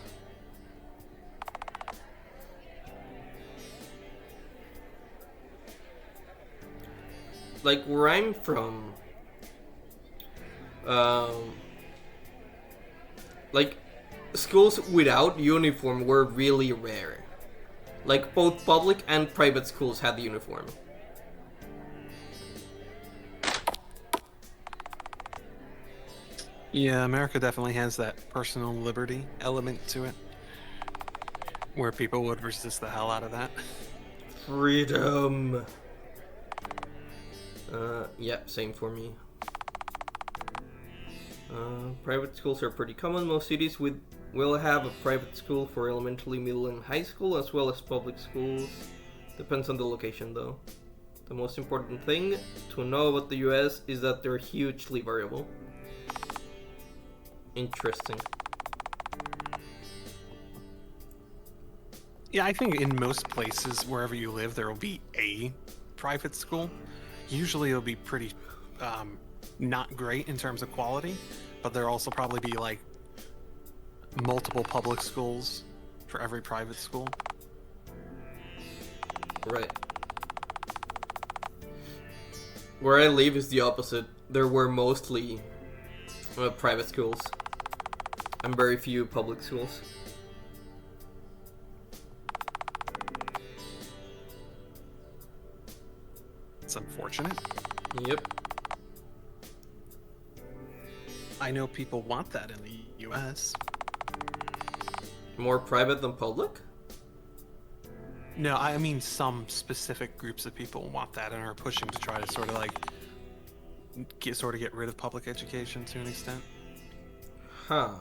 Like where I'm from, like schools without uniform were really rare. Like both public and private schools had the uniform. Yeah, America definitely has that personal liberty element to it, where people would resist the hell out of that. Freedom. Yeah, same for me. Private schools are pretty common. Most cities will have a private school for elementary, middle, and high school, as well as public schools. Depends on the location, though. The most important thing to know about the US is that they're hugely variable. Interesting. Yeah, I think in most places, wherever you live, there will be a private school. Usually it'll be pretty not great in terms of quality, but there'll also probably be like multiple public schools for every private school. Right. Where I live is the opposite. There were mostly private schools and very few public schools. It's unfortunate. Yep. I know people want that in the US. More private than public? No, I mean some specific groups of people want that and are pushing to try to sort of like get rid of public education to an extent. Huh.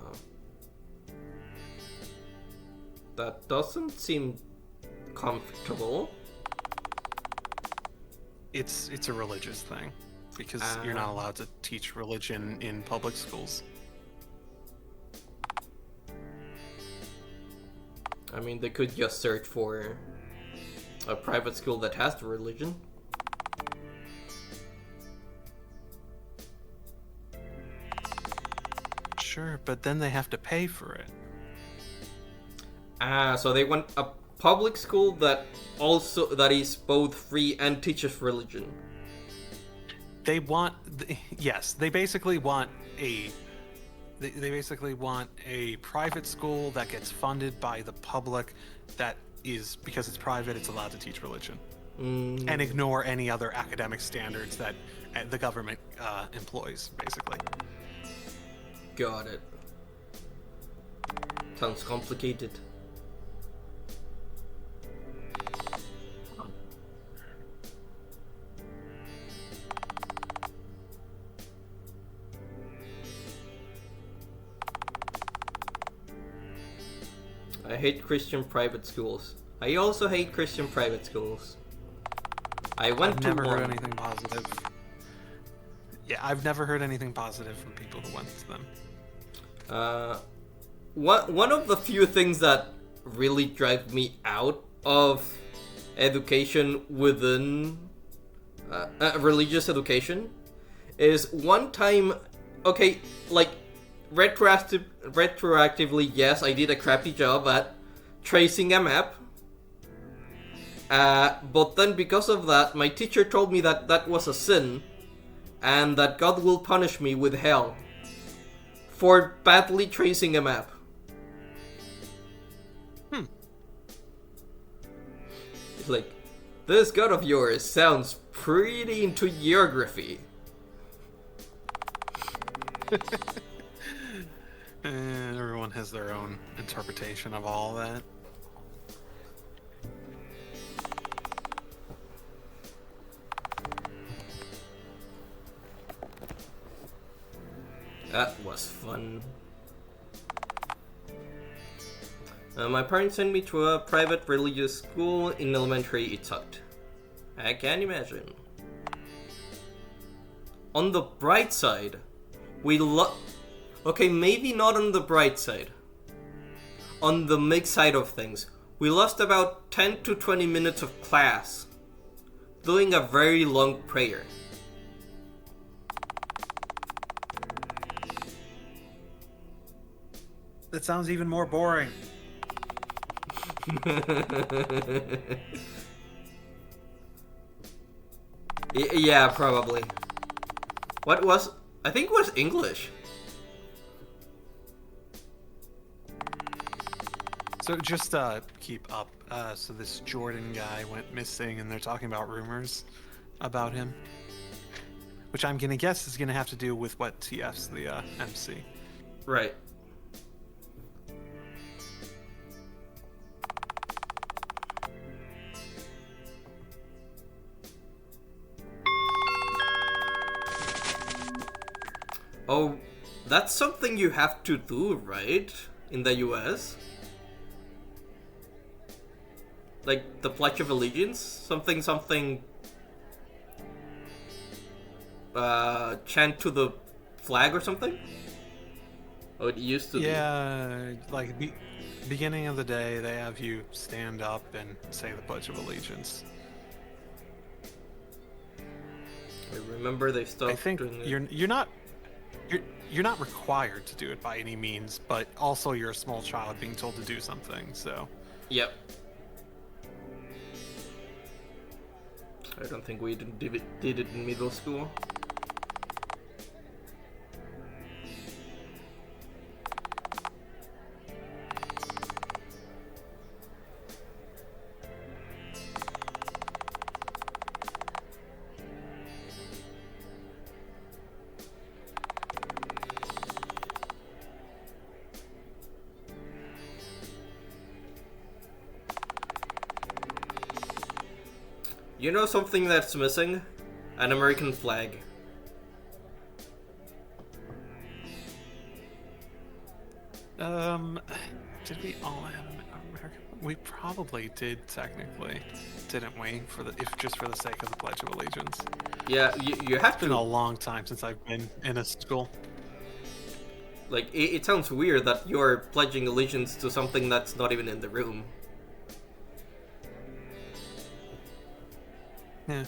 That doesn't seem comfortable. It's a religious thing because you're not allowed to teach religion in public schools. I mean, they could just search for a private school that has the religion. Sure, but then they have to pay for it. So they want a public school that is both free and teaches religion. They want, yes, they basically want a private school that gets funded by the public, that is, because it's private, it's allowed to teach religion, and ignore any other academic standards that the government employs, basically. Got it. Sounds complicated. I hate Christian private schools. I also hate Christian private schools. I've never heard anything positive. Yeah, I've never heard anything positive from people who went to them. One of the few things that really drive me out of education within religious education is one time, okay, like retroactively, yes, I did a crappy job at tracing a map. But then because of that, my teacher told me that that was a sin and that God will punish me with hell for badly tracing a map. It's like, this God of yours sounds pretty into geography. Everyone has their own interpretation of all that. That was fun. My parents sent me to a private religious school in elementary. It sucked. I can't imagine. On the bright side, okay, maybe not on the bright side. On the mixed side of things, we lost about 10 to 20 minutes of class doing a very long prayer. That sounds even more boring. Yeah, probably. What was... I think it was English. So just keep up. So this Jordan guy went missing, and they're talking about rumors about him, which I'm gonna guess is gonna have to do with what TF's the MC. Right. Oh, that's something you have to do, right? In the US? Like the Pledge of Allegiance? Something, chant to the flag or something? Oh, it used to be. Yeah, like beginning of the day, they have you stand up and say the Pledge of Allegiance. I remember they stopped I think doing it. you're not required to do it by any means, but also you're a small child being told to do something. So Yep. I don't think we did it in middle school. You know something that's missing? An American flag. did we all have American? We probably did technically, didn't we? If just for the sake of the Pledge of Allegiance. Yeah, you have It's been to. a long time since I've been in a school. Like, it sounds weird that you're pledging allegiance to something that's not even in the room. Yeah.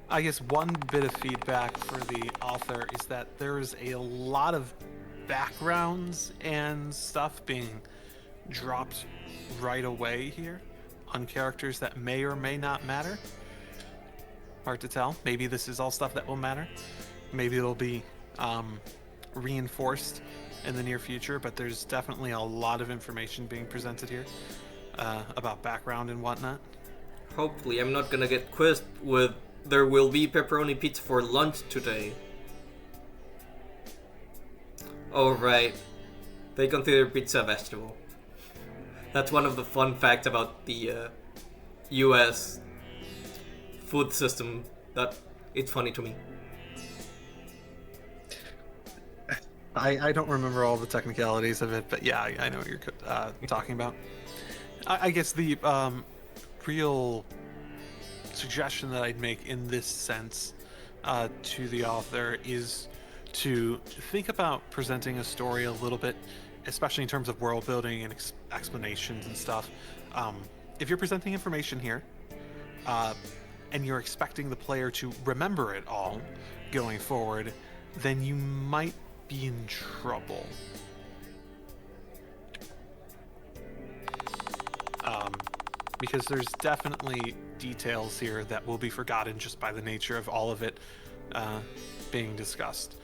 I guess one bit of feedback for the author is that there's a lot of backgrounds and stuff being dropped right away here on characters that may or may not matter. Hard to tell. Maybe this is all stuff that will matter. Maybe it'll be reinforced in the near future, but there's definitely a lot of information being presented here about background and whatnot. Hopefully, I'm not gonna get quizzed with "there will be pepperoni pizza for lunch today." Oh, right. They consider pizza a vegetable. That's one of the fun facts about the US food system that it's funny to me. I don't remember all the technicalities of it, but yeah, I know what you're talking about. I guess the real suggestion that I'd make in this sense to the author is to think about presenting a story a little bit, especially in terms of world building and explanations and stuff. If you're presenting information here and you're expecting the player to remember it all going forward, then you might be in trouble. Because there's definitely details here that will be forgotten just by the nature of all of it being discussed.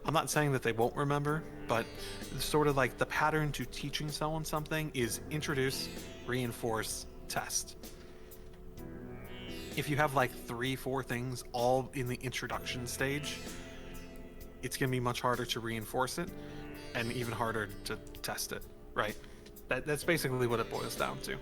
I'm not saying that they won't remember, but sort of like the pattern to teaching someone something is introduce, reinforce, test. If you have like 3-4 things all in the introduction stage, it's going to be much harder to reinforce it and even harder to test it, right? That's basically what it boils down to.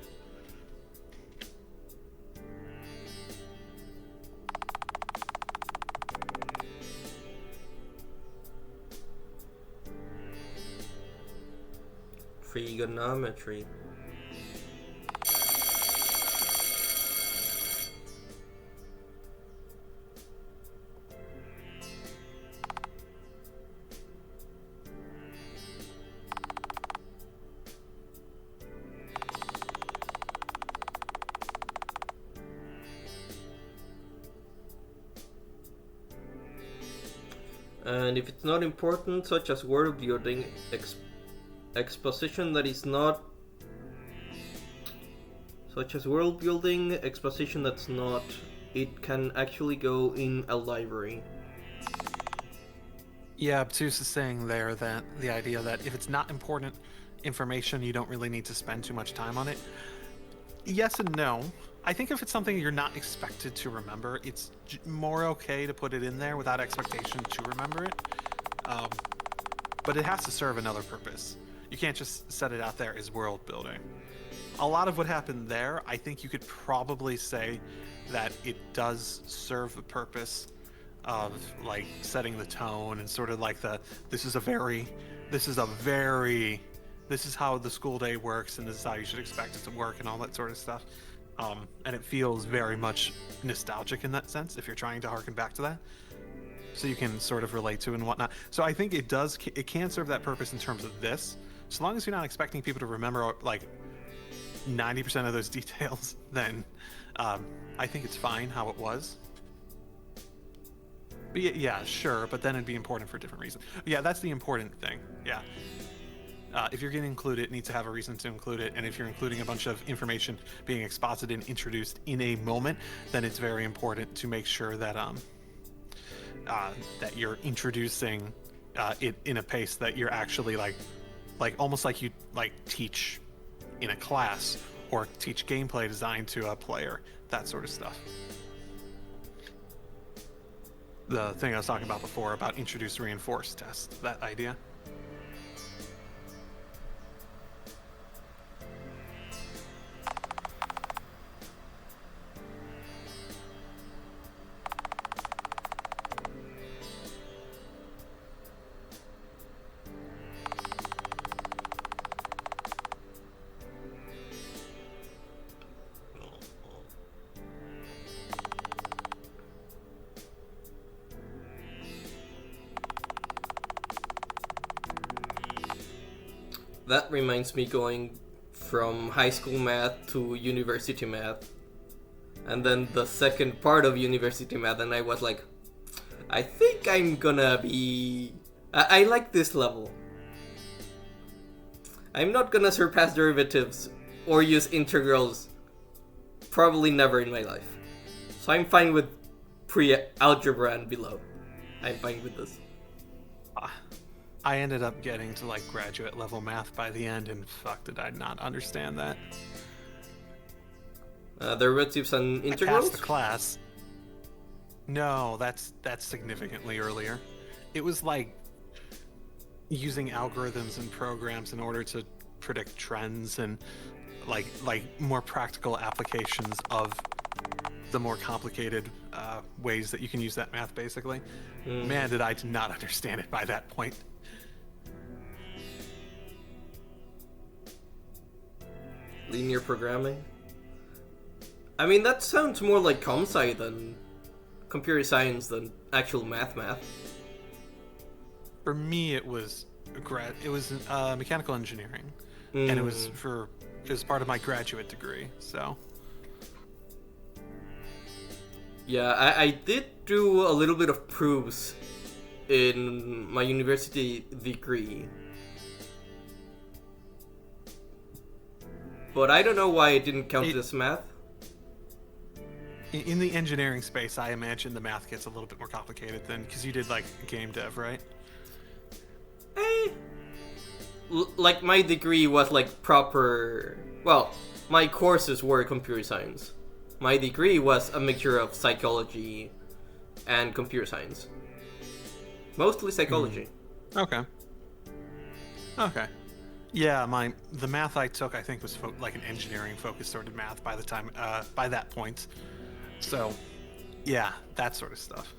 Trigonometry. And if it's not important, such as world building, exposition that is not, such as world building, exposition that's not, it can actually go in a library. Yeah, Obtuse is saying there that the idea that if it's not important information, you don't really need to spend too much time on it. Yes and no. I think if it's something you're not expected to remember, it's more okay to put it in there without expectation to remember it. But it has to serve another purpose. You can't just set it out there as world building. A lot of what happened there, I think you could probably say that it does serve the purpose of like setting the tone and sort of like this is how the school day works and this is how you should expect it to work and all that sort of stuff. And it feels very much nostalgic in that sense if you're trying to harken back to that. So you can sort of relate to it and whatnot. So I think it can serve that purpose in terms of this. So long as you're not expecting people to remember like 90% of those details, then I think it's fine how it was. But yeah, sure, but then it'd be important for a different reason. Yeah, that's the important thing. Yeah. If you're going to include it, it needs to have a reason to include it. And if you're including a bunch of information being exposited and introduced in a moment, then it's very important to make sure that that you're introducing it in a pace that you're actually like almost like you like teach in a class or teach gameplay design to a player, that sort of stuff. The thing I was talking about before about introduce, reinforce test, that idea. That reminds me going from high school math to university math. And then the second part of university math, and I was like, I think I'm gonna be... I like this level. I'm not gonna surpass derivatives or use integrals. Probably never in my life. So I'm fine with pre-algebra and below. I'm fine with this. I ended up getting to like graduate level math by the end, and fuck, did I not understand that? Derivatives and integrals? I passed the class. No, that's significantly earlier. It was like using algorithms and programs in order to predict trends and like more practical applications of the more complicated ways that you can use that math, basically. Man, did I not understand it by that point. Linear programming? I mean, that sounds more like comp-sci than computer science than actual math. For me, it was mechanical engineering, and it was part of my graduate degree. So yeah, I did do a little bit of proofs in my university degree, but I don't know why it didn't count as math. In the engineering space, I imagine the math gets a little bit more complicated then, because you did like game dev, right? Like my degree was like proper. Well, my courses were computer science. My degree was a mixture of psychology and computer science. Mostly psychology. Okay. Yeah, the math I took, I think, was like an engineering focused sort of math by the time by that point. So, yeah, that sort of stuff.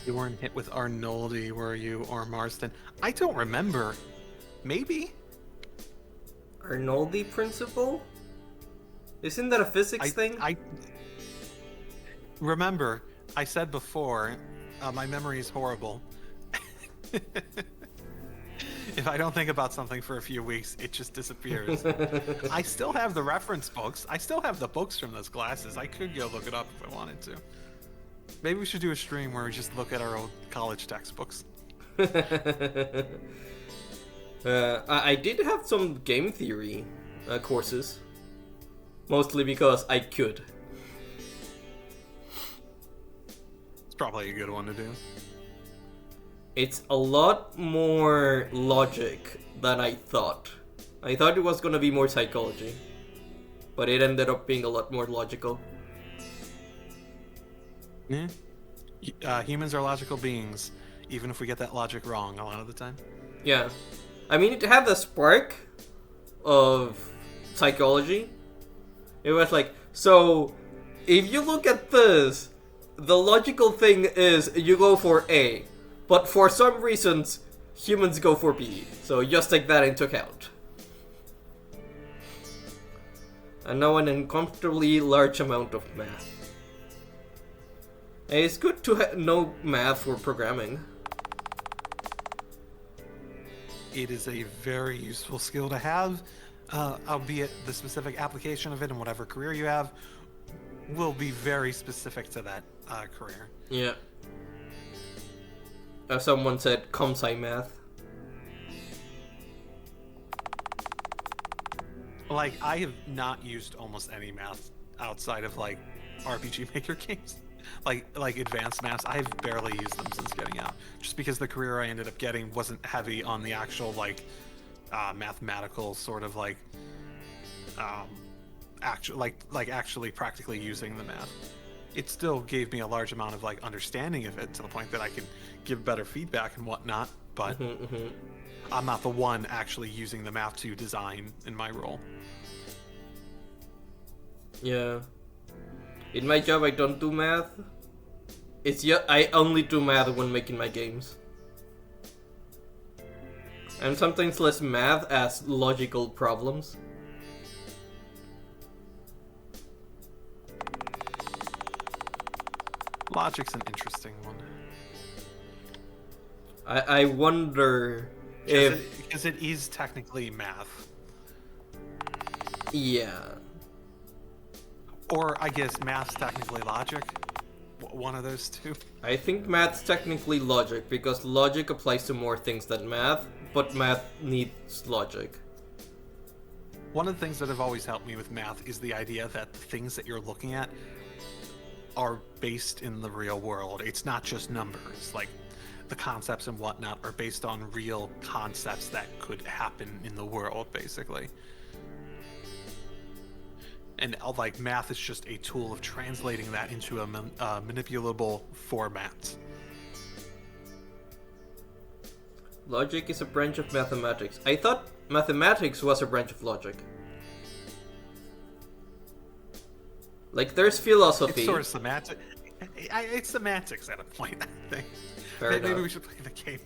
You weren't hit with Arnoldi, were you, or Marsden? I don't remember. Maybe. Arnoldi principle? Isn't that a physics thing? I remember. I said before, my memory is horrible. If I don't think about something for a few weeks, it just disappears. I still have the reference books. I still have the books from those classes. I could go look it up if I wanted to. Maybe we should do a stream where we just look at our old college textbooks. I did have some game theory courses. Mostly because I could. It's probably a good one to do. It's a lot more logic than I thought. I thought it was gonna be more psychology. But it ended up being a lot more logical. Yeah. Humans are logical beings, even if we get that logic wrong a lot of the time. Yeah. I mean, it had the spark of psychology. It was like, so, if you look at this, the logical thing is you go for A. But for some reasons, humans go for B. So just take that into account. And now an uncomfortably large amount of math. And it's good to know math for programming. It is a very useful skill to have, albeit the specific application of it in whatever career you have will be very specific to that career. Yeah. As someone said, comp sci math. Like, I have not used almost any math outside of, like, RPG Maker games. Like advanced maths, I've barely used them since getting out. Just because the career I ended up getting wasn't heavy on the actual, like, mathematical sort of, like, actually practically using the math. It still gave me a large amount of, like, understanding of it to the point that I could give better feedback and whatnot, but I'm not the one actually using the math to design in my role. Yeah. In my job, I don't do math. I only do math when making my games. And sometimes less math as logical problems. Logic's an interesting one. I wonder if... Because it is technically math. Yeah. Or, I guess, math's technically logic. One of those two. I think math's technically logic, because logic applies to more things than math, but math needs logic. One of the things that have always helped me with math is the idea that the things that you're looking at are based in the real world. It's not just numbers. Like, the concepts and whatnot are based on real concepts that could happen in the world, basically. And like math is just a tool of translating that into a manipulable format. Logic is a branch of mathematics. I thought mathematics was a branch of logic. Like, there's philosophy. It's sort of semantic. It's semantics at a point, I think. Maybe we should play the game.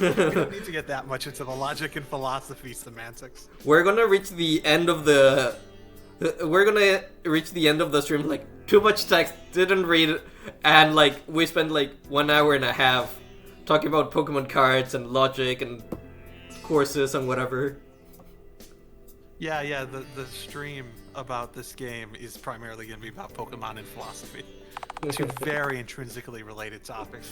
We don't need to get that much into the logic and philosophy semantics. We're gonna reach the end of the... stream, like, too much text, didn't read it, and, like, we spent, like, 1 hour and a half talking about Pokemon cards and logic and courses and whatever. Yeah, the stream about this game is primarily going to be about Pokemon and philosophy. Two very intrinsically related topics.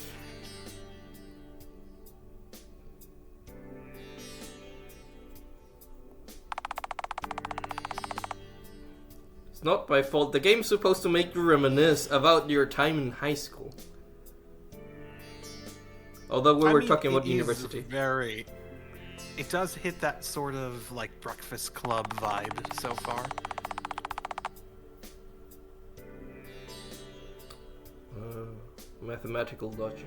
It's not my fault. The game's supposed to make you reminisce about your time in high school. Although we were talking about university. It does hit that sort of, like, Breakfast Club vibe so far. Mathematical logic.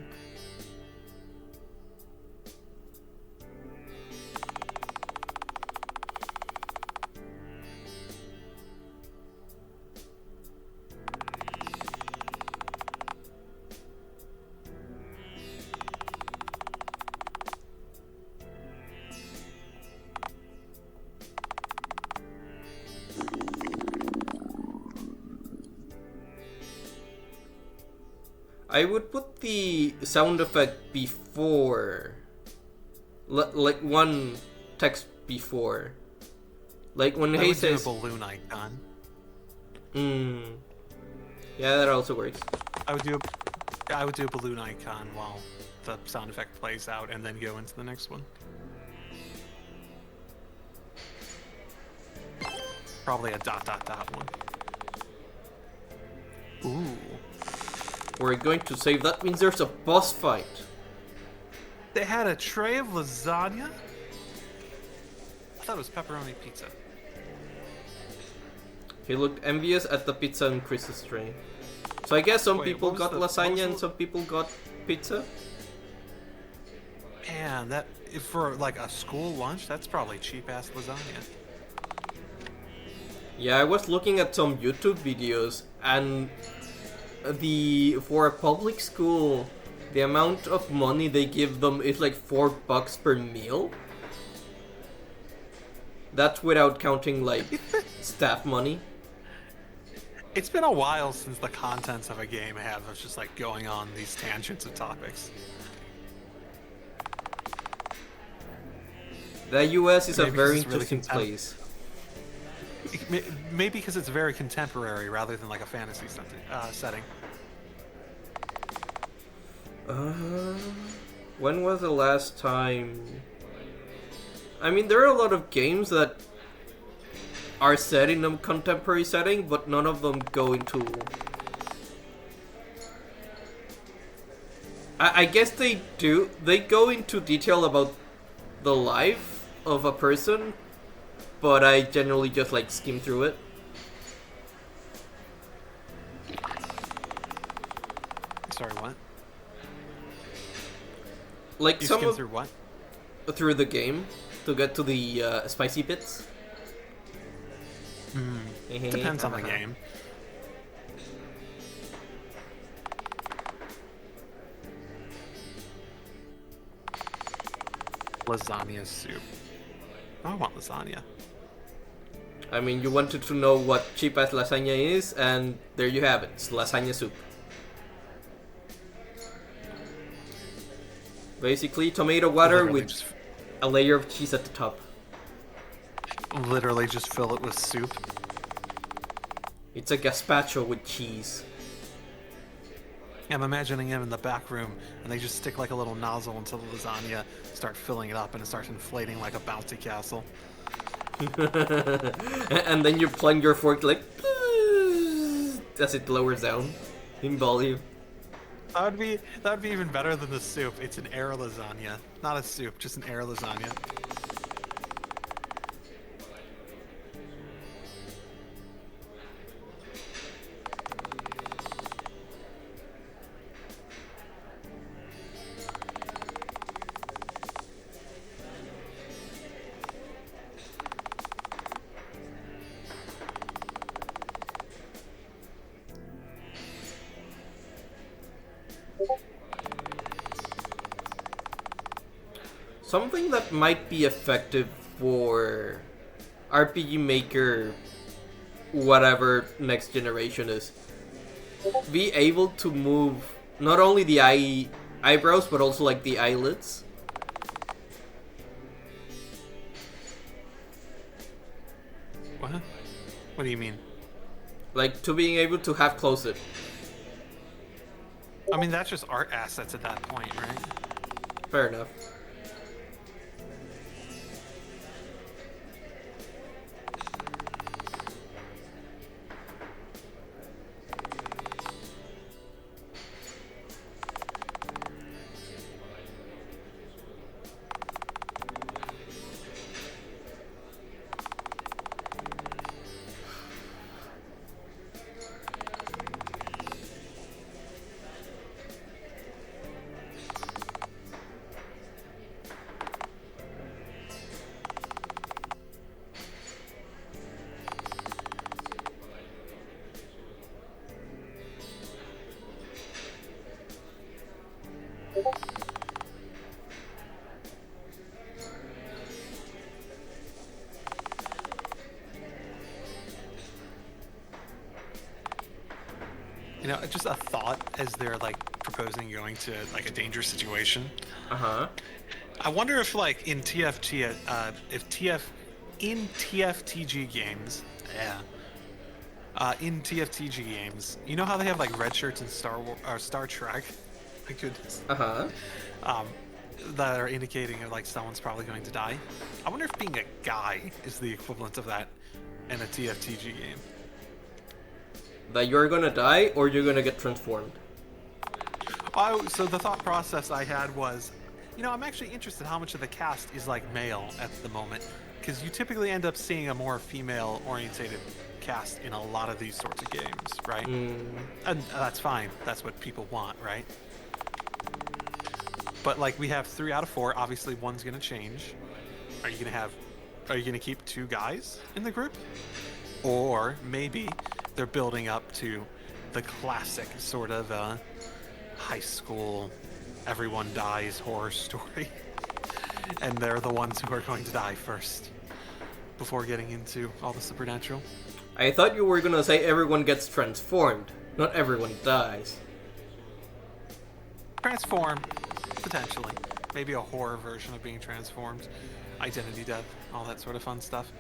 I would put the sound effect before like one text before. Like when I he would do a says, balloon icon. yeah, that also works. I would do a balloon icon while the sound effect plays out, and then go into the next one. Probably a ... one. Ooh. We're going to save. That means there's a boss fight. They had a tray of lasagna? I thought it was pepperoni pizza. He looked envious at the pizza in Chris's tray. So I guess some Wait, people what got was the- lasagna what and was some people got pizza. Man, that for like a school lunch, that's probably cheap ass lasagna. Yeah, I was looking at some YouTube videos, and for a public school, the amount of money they give them is like $4 per meal. That's without counting like staff money. It's been a while since the contents of a game have us just like going on these tangents of topics. The US is a Maybe very it's really interesting contempt- place. Maybe because it's very contemporary rather than like a fantasy setting. When was the last time? I mean, there are a lot of games that are set in a contemporary setting, but none of them go into. I guess they do. They go into detail about the life of a person, but I generally just like skim through it. Sorry, what? Like You some skim of through what? through the game to get to the spicy bits. Depends on the game. Lasagna soup. I want lasagna. I mean, you wanted to know what cheap ass lasagna is, and there you have it. It's lasagna soup. Basically, tomato water Literally with a layer of cheese at the top. Literally just fill it with soup. It's a gazpacho with cheese. I'm imagining him in the back room, and they just stick like a little nozzle into the lasagna, start filling it up, and it starts inflating like a bouncy castle. And then you plunge your fork like as it lowers down in volume. That would be even better than the soup. It's an air lasagna, not a soup, just an air lasagna. Something that might be effective for RPG Maker, whatever next generation is, be able to move not only the eyebrows but also like the eyelids. What? What do you mean? Like to being able to have close it. I mean, that's just art assets at that point, right? Fair enough. You know, just a thought as they're like proposing going to like a dangerous situation. Uh-huh. I wonder if like in TFTG games, in TFTG games, you know how they have like red shirts in Star Trek? My goodness. Um, that are indicating like someone's probably going to die. I wonder if being a guy is the equivalent of that in a TFTG game. That you're gonna die or you're gonna get transformed. So the thought process I had was, I'm actually interested how much of the cast is like male at the moment, because you typically end up seeing a more female-orientated cast in a lot of these sorts of games, right? And that's fine. That's what people want, right? But like we have 3 out of 4. Obviously, one's gonna change. Are you gonna keep 2 guys in the group, or maybe they're building up to the classic sort of high school, everyone dies horror story, and they're the ones who are going to die first before getting into all the supernatural. I thought you were gonna say everyone gets transformed, not everyone dies. Transform, potentially. Maybe a horror version of being transformed. Identity death, all that sort of fun stuff.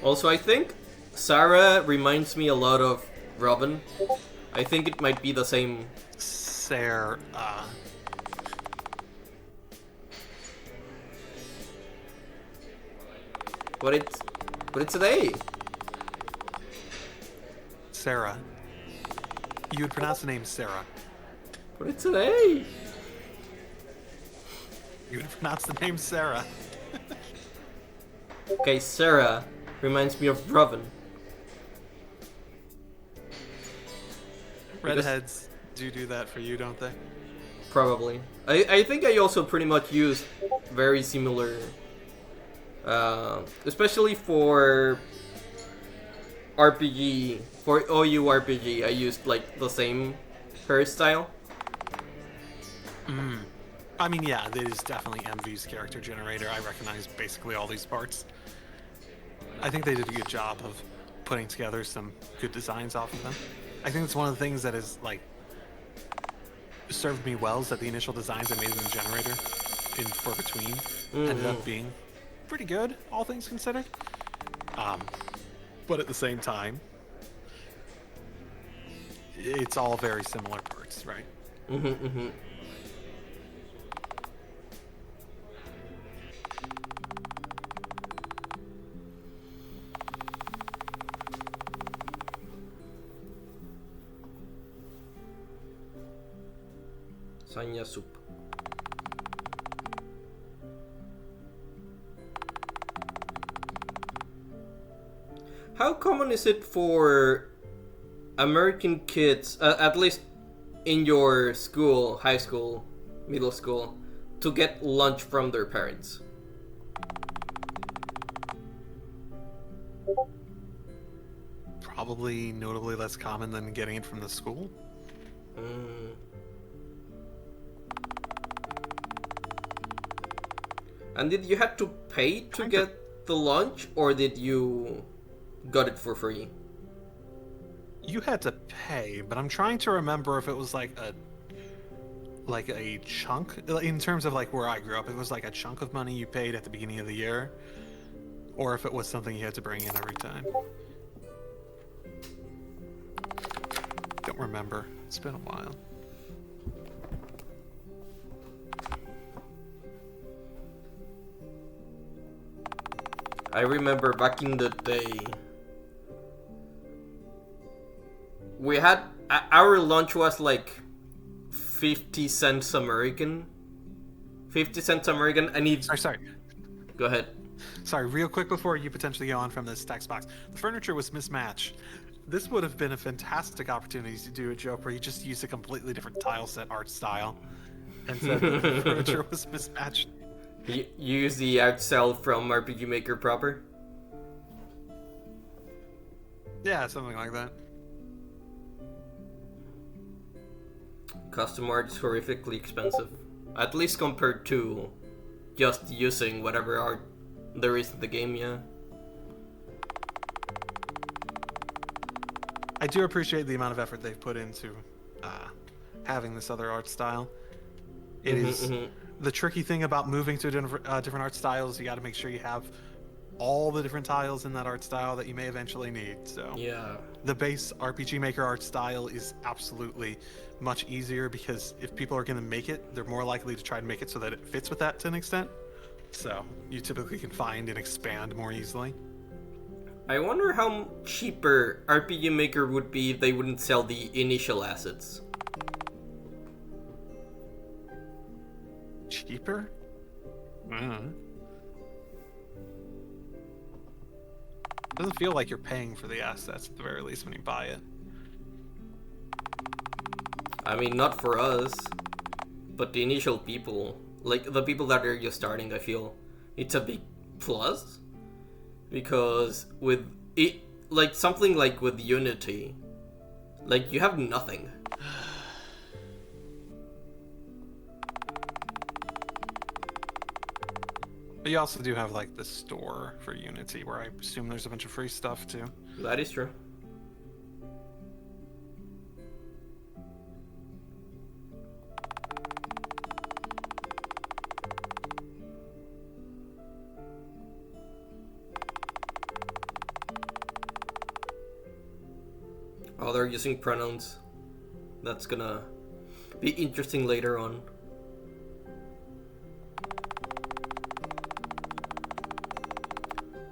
Also, I think Sarah reminds me a lot of Robin. I think it might be the same. Sarah. But it's an A. Sarah. You would pronounce the name Sarah. But it's an A. You would pronounce the name Sarah. Okay, Sarah reminds me of Robin. Redheads do that for you, don't they? Probably. I think I also pretty much use very similar, especially for RPG, for OU RPG, I used like the same hairstyle. I mean, yeah, it is definitely MV's character generator. I recognize basically all these parts. I think they did a good job of putting together some good designs off of them. I think it's one of the things that is like served me well is that the initial designs I made in the generator in For Between ended up being pretty good, all things considered. But at the same time, it's all very similar parts, right? Sanya soup. How common is it for American kids, at least in your school, high school, middle school, to get lunch from their parents? Probably notably less common than getting it from the school. And did you have to pay to get the lunch, or did you got it for free? You had to pay, but I'm trying to remember if it was like a chunk in terms of like where I grew up. It was like a chunk of money you paid at the beginning of the year, or if it was something you had to bring in every time. Don't remember. It's been a while. I remember back in the day, we had our lunch was like 50 cents American. 50 cents American, and it's... Sorry. Go ahead. Sorry, real quick before you potentially go on from this text box. The furniture was mismatched. This would have been a fantastic opportunity to do a joke where you just use a completely different tile set art style and said that the furniture was mismatched. You use the art cell from RPG Maker proper? Yeah, something like that. Custom art is horrifically expensive. At least compared to just using whatever art there is in the game, yeah. I do appreciate the amount of effort they've put into having this other art style. It is the tricky thing about moving to different art styles. You got to make sure you have all the different tiles in that art style that you may eventually need. So Yeah. the base RPG Maker art style is absolutely much easier because if people are going to make it, they're more likely to try to make it so that it fits with that to an extent. So you typically can find and expand more easily. I wonder how cheaper RPG Maker would be if they wouldn't sell the initial assets. Cheaper? Doesn't feel like you're paying for the assets at the very least when you buy it. I mean, not for us, but the initial people, like the people that are just starting, I feel it's a big plus. Because with it, like something like with Unity, like you have nothing. But you also do have like the store for Unity where I assume there's a bunch of free stuff too. That is true. Oh, they're using pronouns. That's gonna be interesting later on.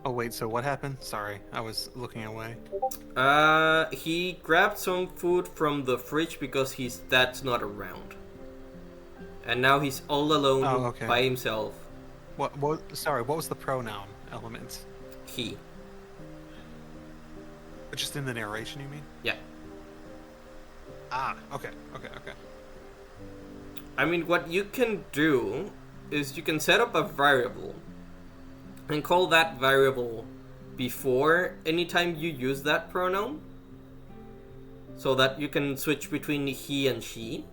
Oh wait, so what happened? Sorry, I was looking away. He grabbed some food from the fridge because his dad's not around. And now he's all alone by himself. Sorry, what was the pronoun element? He. Just in the narration, you mean? Yeah. Ah, okay. I mean, what you can do is you can set up a variable and call that variable before anytime you use that pronoun, so that you can switch between he and she,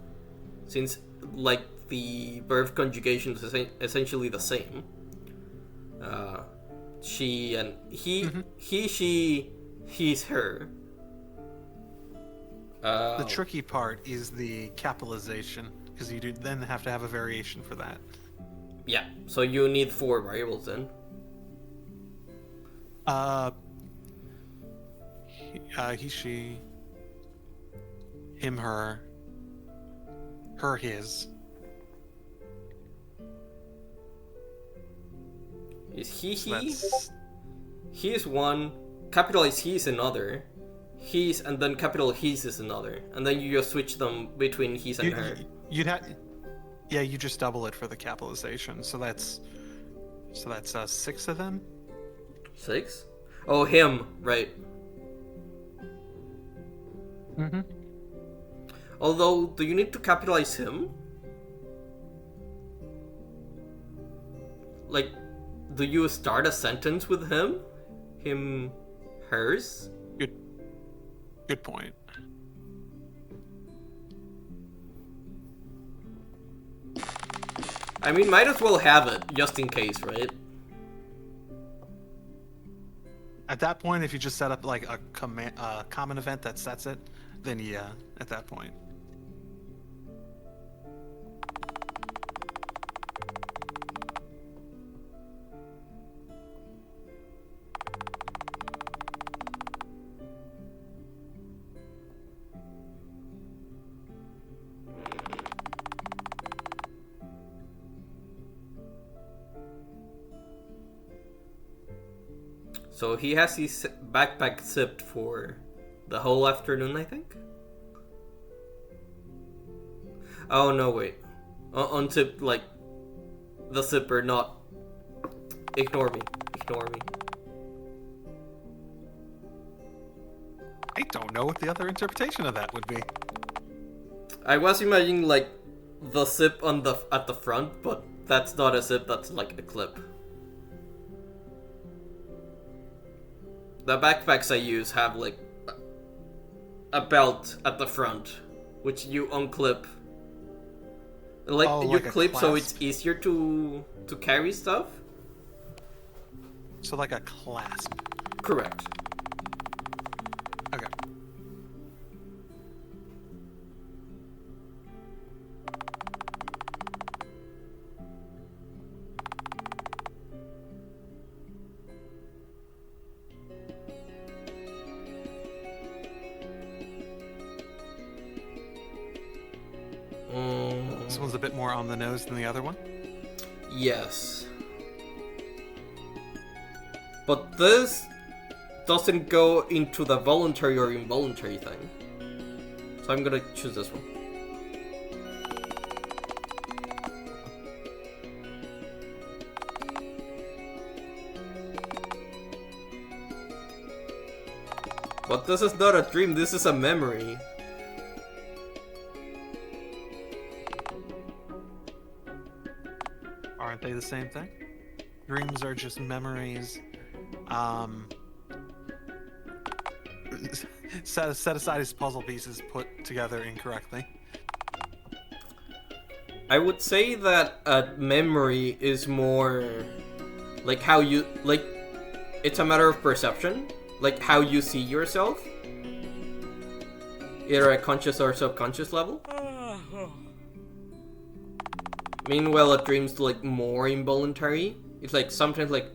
since like the verb conjugation is essentially the same. She and he, he, she, he's, her. The tricky part is the capitalization, because you do then have to have a variation for that. Yeah, so you need 4 variables then. He, she, him, her, his. Is he, So he is one, capitalize he is another, he's, and then capital his is another, and then you just switch them between his and her. Yeah, you just double it for the capitalization. So that's 6 of them. 6? Oh, him, right. Although, do you need to capitalize him? Like, do you start a sentence with him? Him, hers? Good point. I mean, might as well have it, just in case, right? At that point, if you just set up like a common event that sets it, then yeah, at that point. So he has his backpack zipped for the whole afternoon, I think? Oh, no, wait. Unzipped, like, the zipper, not... Ignore me. I don't know what the other interpretation of that would be. I was imagining, like, the zip at the front, but that's not a zip, that's like a clip. The backpacks I use have like a belt at the front, which you unclip. Like Oh, you like a clip so it's clasp? easier to carry stuff. So like a clasp. Correct. Okay. This one's a bit more on the nose than the other one. Yes. But this doesn't go into the voluntary or involuntary thing. So I'm gonna choose this one. But this is not a dream, this is a memory. Aren't they the same thing? Dreams are just memories. Set aside as puzzle pieces put together incorrectly. I would say that a memory is more like how you like it's a matter of perception, like how you see yourself, either at conscious or subconscious level. Meanwhile, a dream's like more involuntary. It's like sometimes like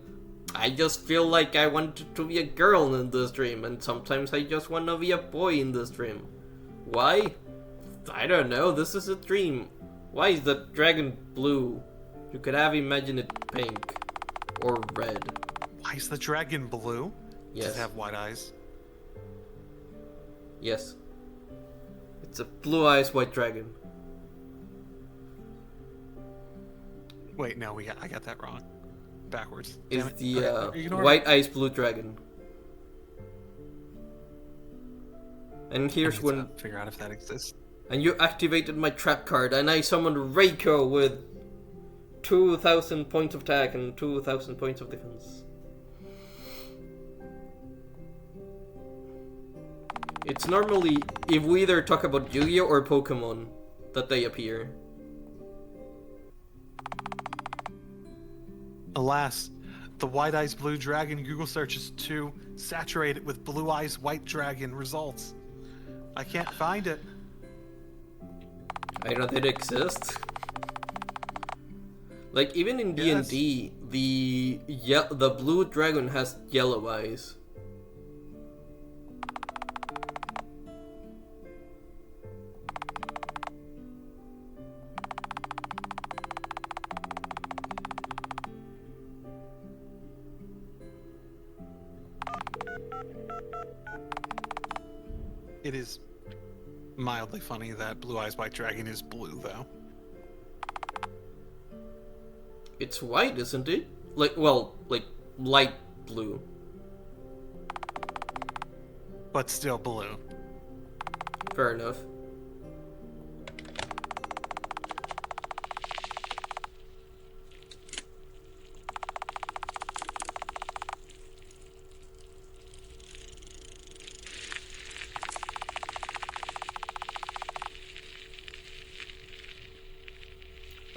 I just feel like I wanted to be a girl in this dream, and sometimes I just want to be a boy in this dream. Why? I don't know. This is a dream. Why is the dragon blue? You could have imagined it pink or red. Why is the dragon blue? Yes. Does it have white eyes? Yes. It's a blue eyes white dragon. Wait, no, I got that wrong. Backwards. Is Damn it. the Okay, ignore it. white eyes blue dragon. And I here's need when. to figure out if that exists. And you activated my trap card, and I summoned Reiko with 2,000 points of attack and 2,000 points of defense. It's normally, if we either talk about Yu-Gi-Oh! Or Pokemon, that they appear. Alas, the white eyes blue dragon Google searches to saturated with blue eyes white dragon results. I can't find it. I know that it exists. Like even in Yes. D&D, the blue dragon has yellow eyes. It is mildly funny that blue eyes white dragon is blue though. It's white, isn't it? Like, well, like light blue. But still blue. Fair enough.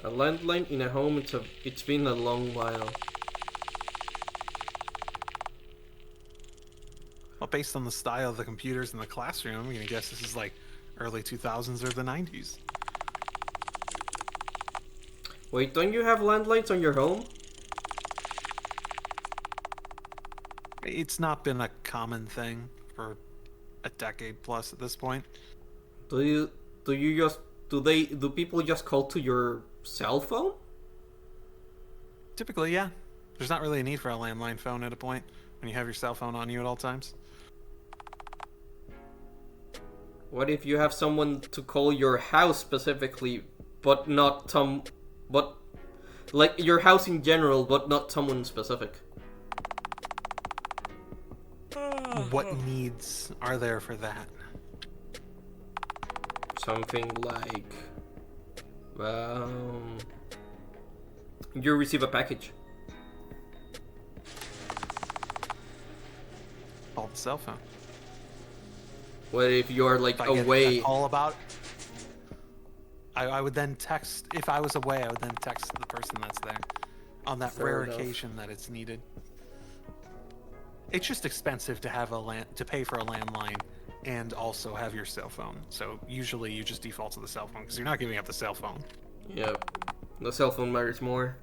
A landline in a home, it's been a long while. Well, based on the style of the computers in the classroom, I'm gonna guess this is like early 2000s or the 90s. Wait, don't you have landlines on your home? It's not been a common thing for a decade plus at this point. Do people just call to your cell phone? Typically, yeah. There's not really a need for a landline phone at a point when you have your cell phone on you at all times. What if you have someone to call your house specifically, but not but like your house in general, but not someone specific? What needs are there for that? Something like, you receive a package. Call the cell phone. What if you're like If I get away? a call about, I would then text. If I was away, I would then text the person that's there, on that Fair rare enough. occasion that it's needed. It's just expensive to have to pay for a landline and also have your cell phone. So usually you just default to the cell phone because you're not giving up the cell phone. Yep. The cell phone matters more.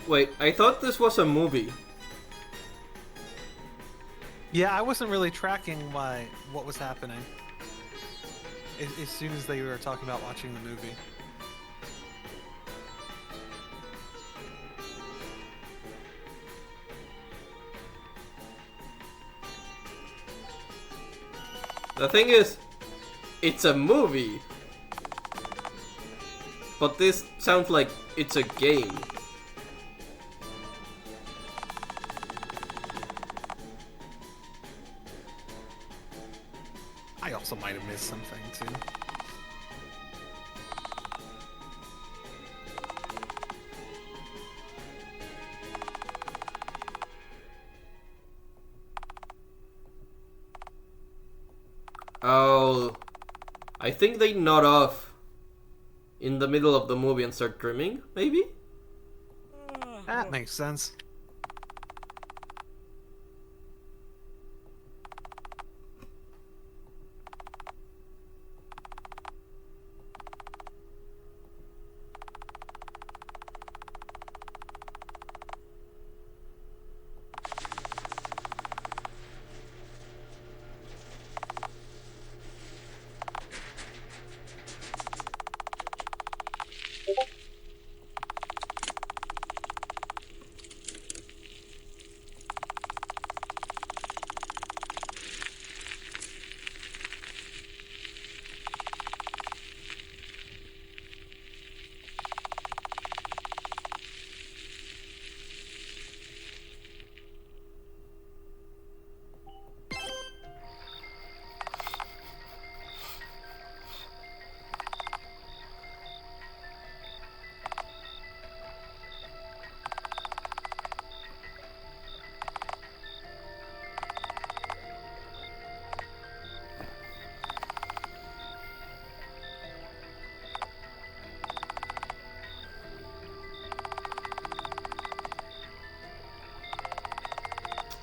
Wait, I thought this was a movie. Yeah, I wasn't really tracking what was happening. As soon as they were talking about watching the movie. The thing is, it's a movie. But this sounds like it's a game. I also might have missed something too. Oh, I think they nod off in the middle of the movie and start dreaming, maybe? That makes sense.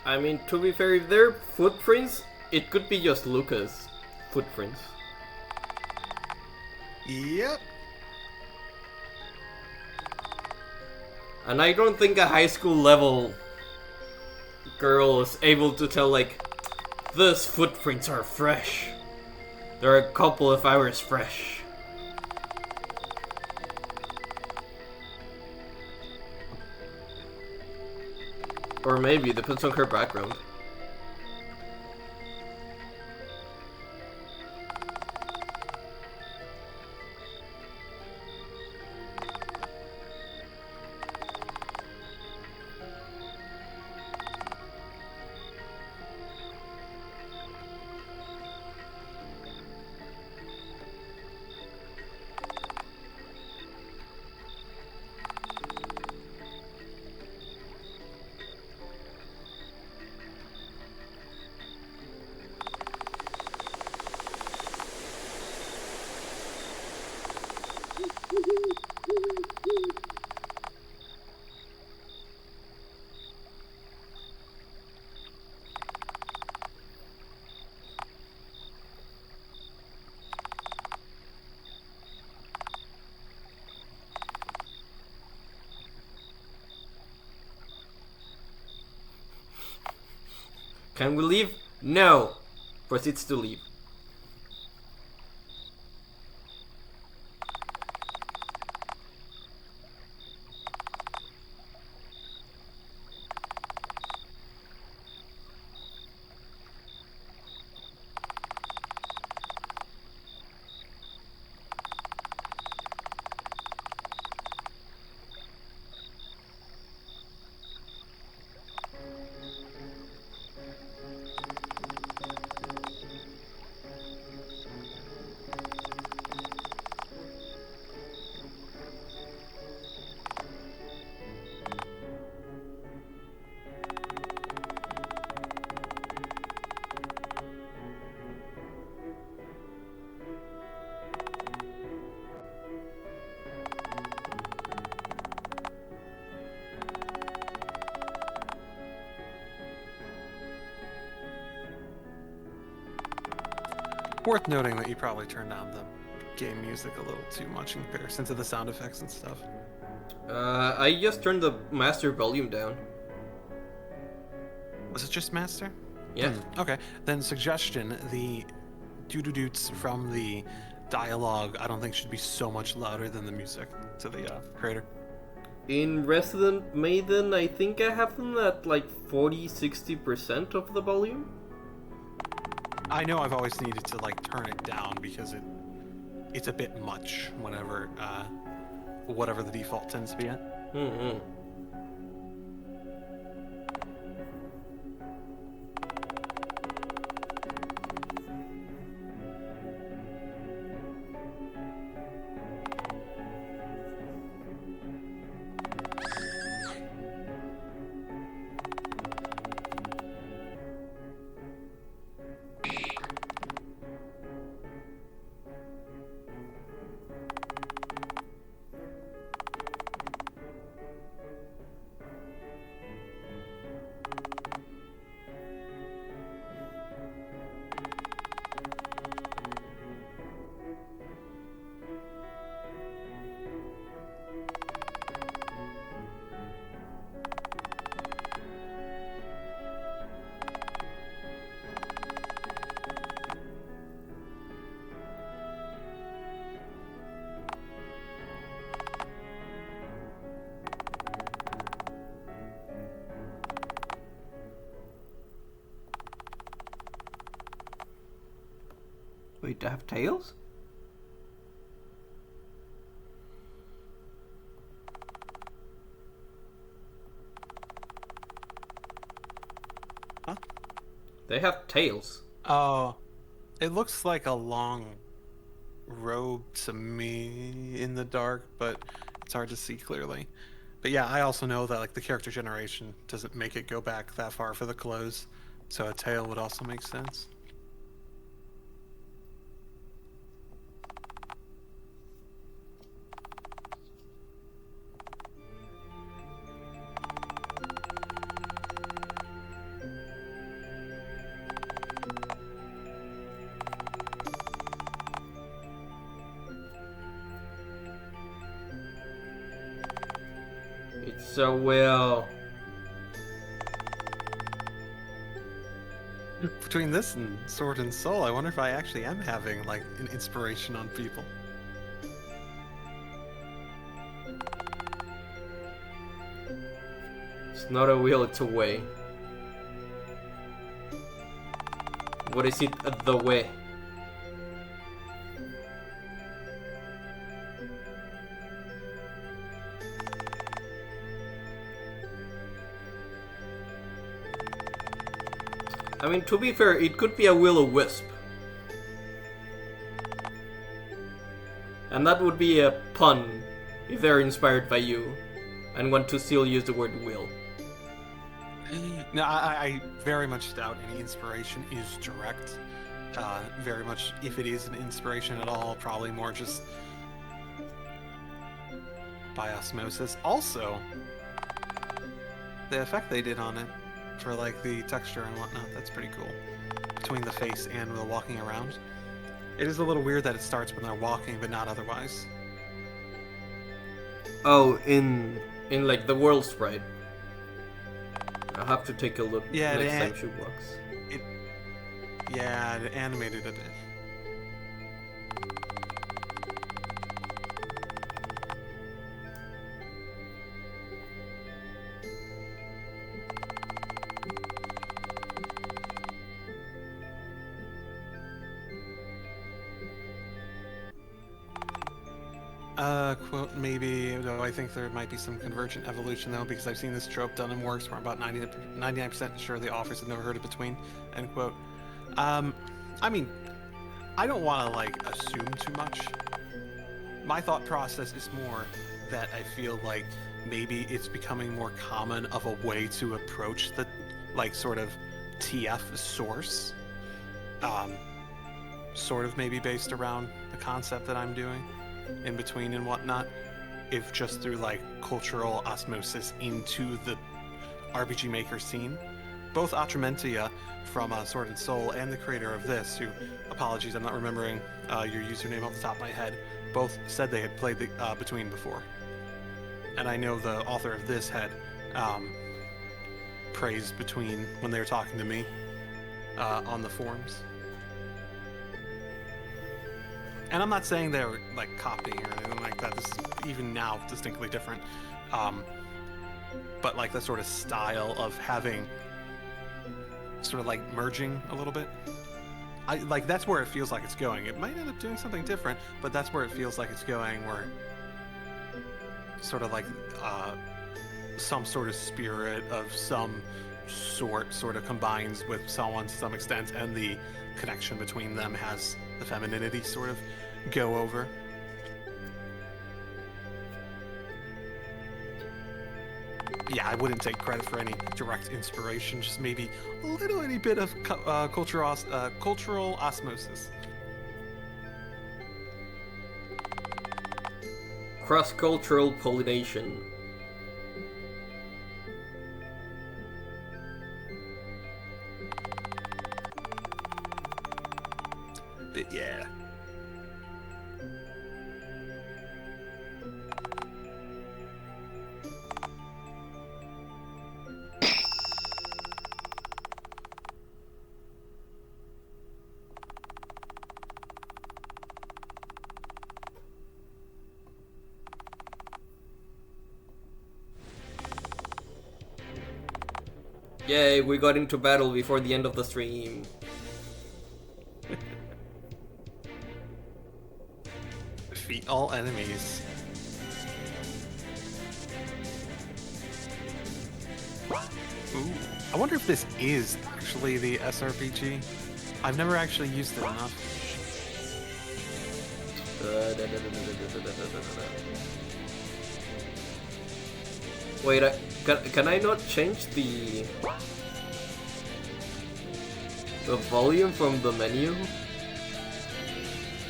I mean, to be fair, if they're footprints, it could be just Lucas' footprints. Yep. And I don't think a high school level girl is able to tell, like, those footprints are fresh. They're a couple of hours fresh. Or maybe, depends on her background. Can we leave? No! Proceeds to leave. Worth noting that you probably turned down the game music a little too much in comparison to the sound effects and stuff. I just turned the master volume down. Was it just master? Yeah. Okay. Then suggestion: the doo-doo-doots from the dialogue, I don't think should be so much louder than the music to the creator. In Resident Maiden, I think I have them at like 40-60% of the volume. I know I've always needed to like turn it down because it's a bit much whenever whatever the default tends to be at. Mm-hmm. Wait, they have tails? Huh? They have tails. Oh, it looks like a long robe to me in the dark, but it's hard to see clearly. But yeah, I also know that like the character generation doesn't make it go back that far for the clothes, so a tail would also make sense. It's so well. Between this and Sword and Soul, I wonder if I actually am having like an inspiration on people. It's not a will, it's a way. What is it? The way. I mean, to be fair, it could be a will-o-wisp. And that would be a pun if they're inspired by you and want to still use the word will. No, I very much doubt any inspiration is direct. Very much, if it is an inspiration at all, probably more just by osmosis. Also, the effect they did on it for like the texture and whatnot, that's pretty cool. Between the face and the walking around. It is a little weird that it starts when they're walking, but not otherwise. Oh, in like the world sprite. I'll have to take a look Yeah, next time she walks. Yeah, it animated a bit. Quote, maybe, though I think there might be some convergent evolution, though, because I've seen this trope done in works where I'm about 99% sure the authors have never heard it between, end quote. I mean, I don't want to, like, assume too much. My thought process is more that I feel like maybe it's becoming more common of a way to approach the, like, sort of TF source. Sort of maybe based around the concept that I'm doing in between and whatnot, if just through like cultural osmosis into the RPG Maker scene. Both Atramentia from Sword and Soul and the creator of this, who, apologies, I'm not remembering your username off the top of my head, both said they had played the Between before. And I know the author of this had praised Between when they were talking to me on the forums. And I'm not saying they're like copying or anything like that. This is even now distinctly different. But like the sort of style of having sort of like merging a little bit. I like that's where it feels like it's going. It might end up doing something different, but that's where it feels like it's going, where sort of like some sort of spirit of some sort of combines with someone to some extent, and the connection between them has the femininity sort of go over. Yeah, I wouldn't take credit for any direct inspiration, just maybe a little any bit of cultural osmosis. Cross-cultural pollination. But yeah. Yay, we got into battle before the end of the stream. Defeat all enemies. Ooh, I wonder if this is actually the SRPG. I've never actually used it enough. Wait, can I not change the volume from the menu?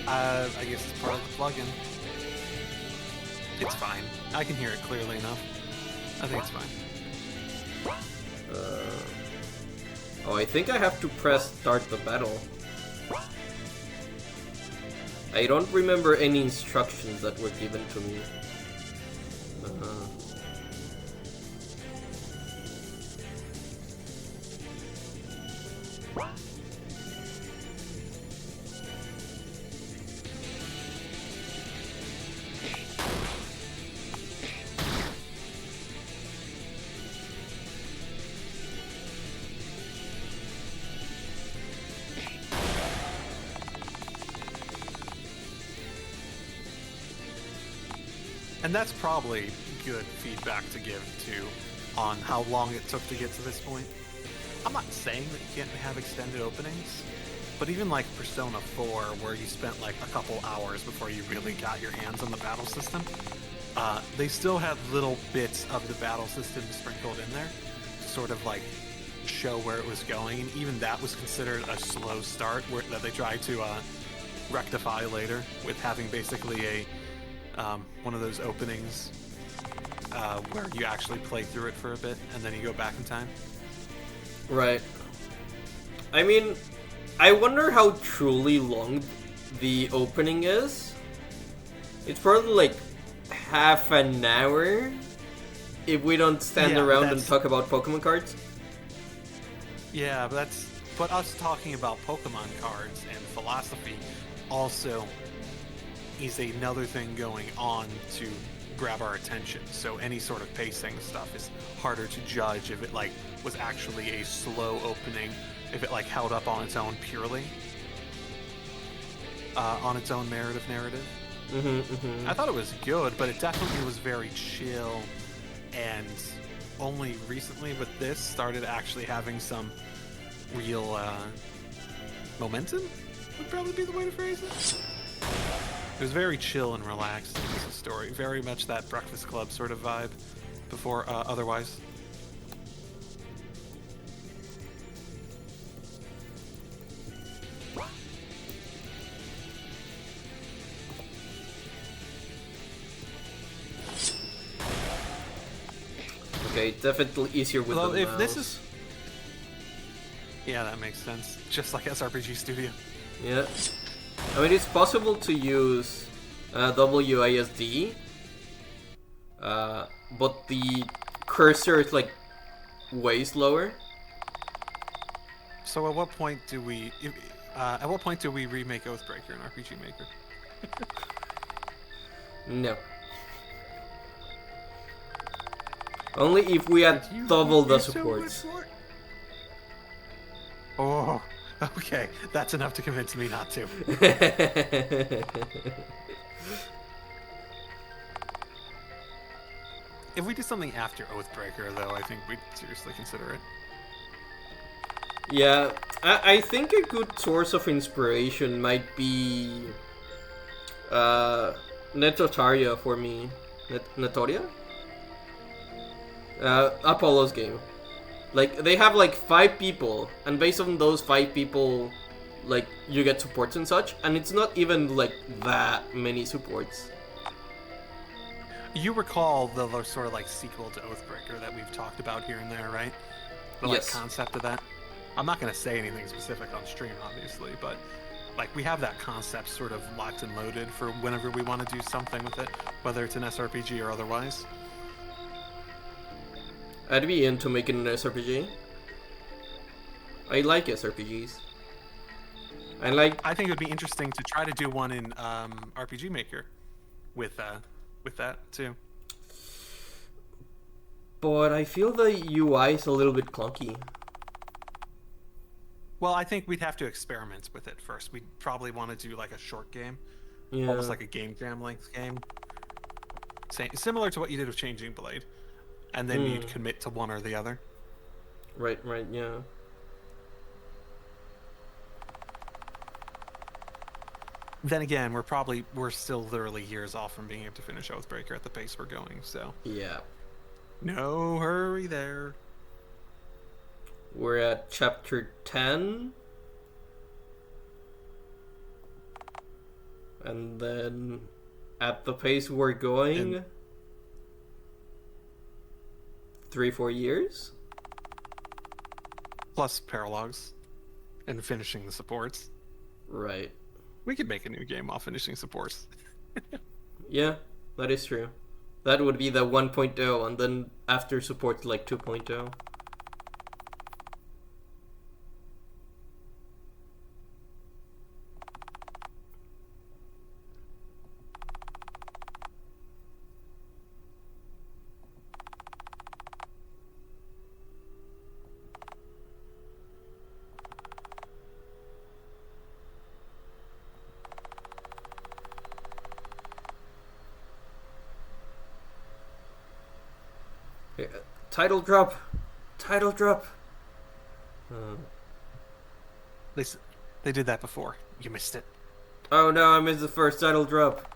I guess it's part of the plugin. It's fine. I can hear it clearly enough. I think it's fine. Oh, I think I have to press start the battle. I don't remember any instructions that were given to me. And that's probably good feedback to give to on how long it took to get to this point. I'm not saying that you can't have extended openings, but even like Persona 4, where you spent like a couple hours before you really got your hands on the battle system, they still had little bits of the battle system sprinkled in there to sort of like show where it was going. And even that was considered a slow start that they tried to rectify later with having basically a one of those openings where you actually play through it for a bit and then you go back in time. Right. I mean, I wonder how truly long the opening is. It's probably like half an hour if we don't stand around and talk about Pokemon cards. Yeah, but us talking about Pokemon cards and philosophy also is another thing going on to grab our attention. So any sort of pacing stuff is harder to judge if it like was actually a slow opening, if it like held up on its own purely, on its own narrative. I thought it was good, but it definitely was very chill, and only recently with this started actually having some real momentum, would probably be the way to phrase it. It was very chill and relaxed as a story, very much that Breakfast Club sort of vibe before otherwise. Okay, definitely easier with Although the if mouse. this is... Yeah, that makes sense. Just like SRPG Studio. Yeah. I mean, it's possible to use WASD, but the cursor is like way slower. So at what point do we remake Oathbreaker in RPG Maker? No. Only if we had double the supports. Oh, okay. That's enough to convince me not to. If we do something after Oathbreaker, though, I think we'd seriously consider it. Yeah, I think a good source of inspiration might be Netotaria for me. Netoria? Apollo's game. Like, they have like 5 people, and based on those 5 people, like, you get supports and such, and it's not even like that many supports. You recall the sort of like sequel to Oathbreaker that we've talked about here and there, right? The like concept of that. I'm not going to say anything specific on stream, obviously, but like we have that concept sort of locked and loaded for whenever we want to do something with it, whether it's an SRPG or otherwise. I'd be into making an SRPG. I like SRPGs. I think it would be interesting to try to do one in RPG Maker with that too. But I feel the UI is a little bit clunky. Well, I think we'd have to experiment with it first. We'd probably want to do like a short game, Yeah. almost like a game jam length game, similar to what you did with Changing Blade, and then you'd commit to one or the other. Right, yeah. Then again, we're still literally years off from being able to finish Oathbreaker at the pace we're going, so Yeah. no hurry there. We're at chapter 10. And then at the pace we're going, 3-4 years? Plus paralogs and finishing the supports. Right. We could make a new game while finishing supports. Yeah, that is true. That would be the 1.0, and then after support like 2.0. Title drop. Title drop. Uh, They did that before. You missed it. oh no, I missed the first title drop.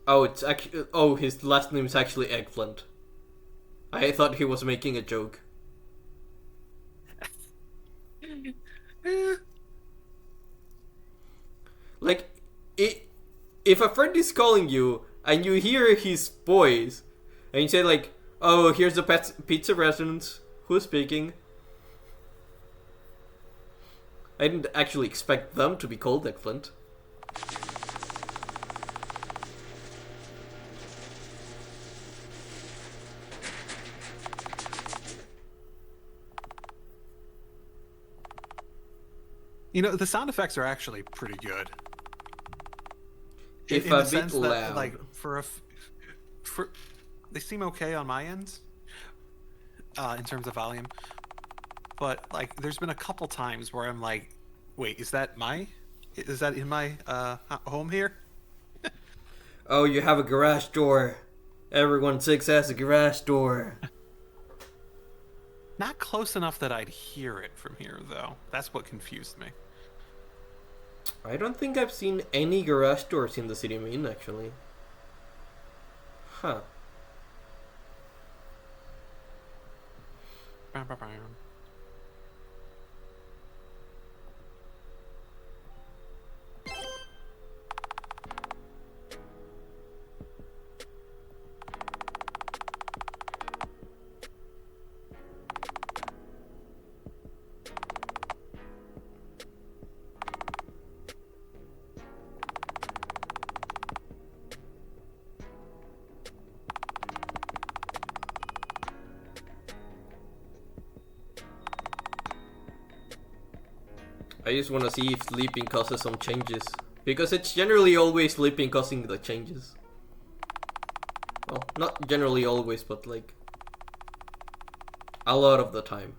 Oh, it's actually. Oh, his last name is actually Eggplant. I thought he was making a joke. Like, if a friend is calling you and you hear his voice and you say like, "Oh, here's the pizza restaurant. Who's speaking?" I didn't actually expect them to be called Eggplant. You know, the sound effects are actually pretty good. If in a the bit sense loud. that, like, for they seem okay on my end, in terms of volume. But like, there's been a couple times where I'm like, wait, is that in my home here? Oh, you have a garage door. Everyone Six has a garage door. Not close enough that I'd hear it from here, though. That's what confused me. I don't think I've seen any garage doors in the city main, actually. Huh. I just want to see if sleeping causes some changes. Because it's generally always sleeping causing the changes. Well, not generally always, but like a lot of the time.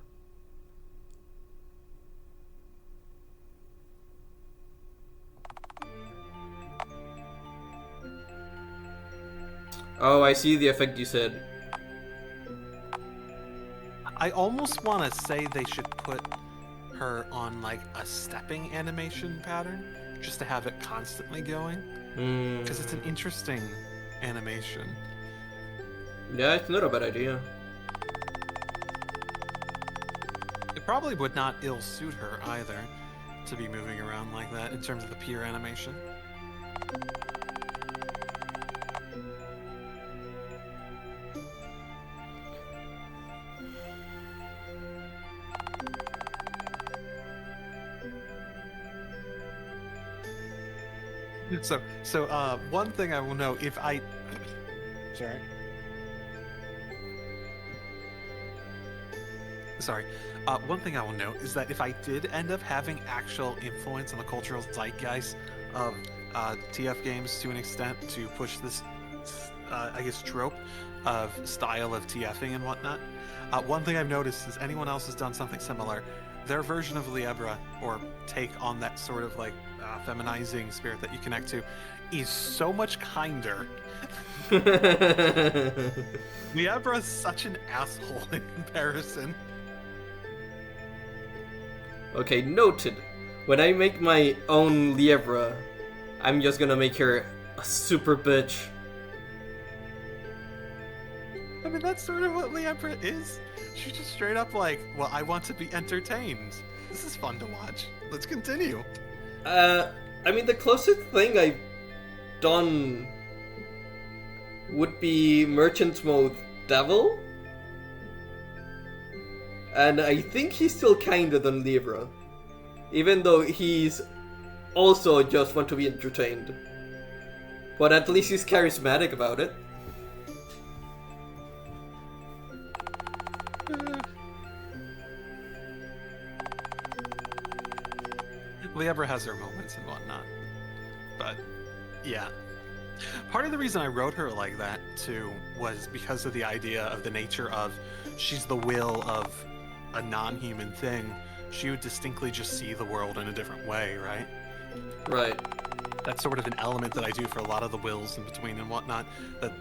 Oh, I see the effect you said. I almost want to say they should put her on like a stepping animation pattern, just to have it constantly going, because it's an interesting animation. Yeah, it's not a bad idea. It probably would not ill-suit her either, to be moving around like that in terms of the pure animation. So one thing I will know, if I sorry, one thing I will note is that if I did end up having actual influence on the cultural zeitgeist of TF games to an extent to push this, I guess, trope of style of TFing and whatnot, one thing I've noticed is anyone else has done something similar. Their version of Liebra, or take on that sort of like feminizing spirit that you connect to, is so much kinder. Liebra is such an asshole in comparison. Okay, noted. When I make my own Liebra, I'm just gonna make her a super bitch. I mean, that's sort of what Liebra is. She's just straight up like, well, I want to be entertained. This is fun to watch. Let's continue. I mean, the closest thing I've done would be Merchant Mode Devil. And I think he's still kinder than Libra. Even though he's also just want to be entertained. But at least he's charismatic about it. Liebra has her moments and whatnot. But, yeah. Part of the reason I wrote her like that, too, was because of the idea of the nature of she's the will of a non-human thing. She would distinctly just see the world in a different way, right? Right. That's sort of an element that I do for a lot of the wills in between and whatnot, that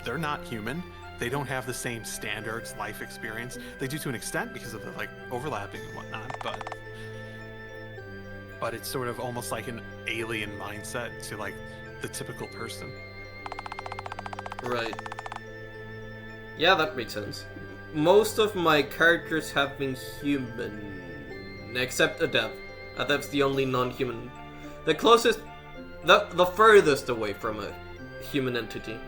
they're not human. They don't have the same standards, life experience. They do to an extent because of the, like, overlapping and whatnot, but it's sort of almost like an alien mindset to, like, the typical person. Right. Yeah, that makes sense. Most of my characters have been human, except Adev. Adev's the only non-human. The closest, the furthest away from a human entity.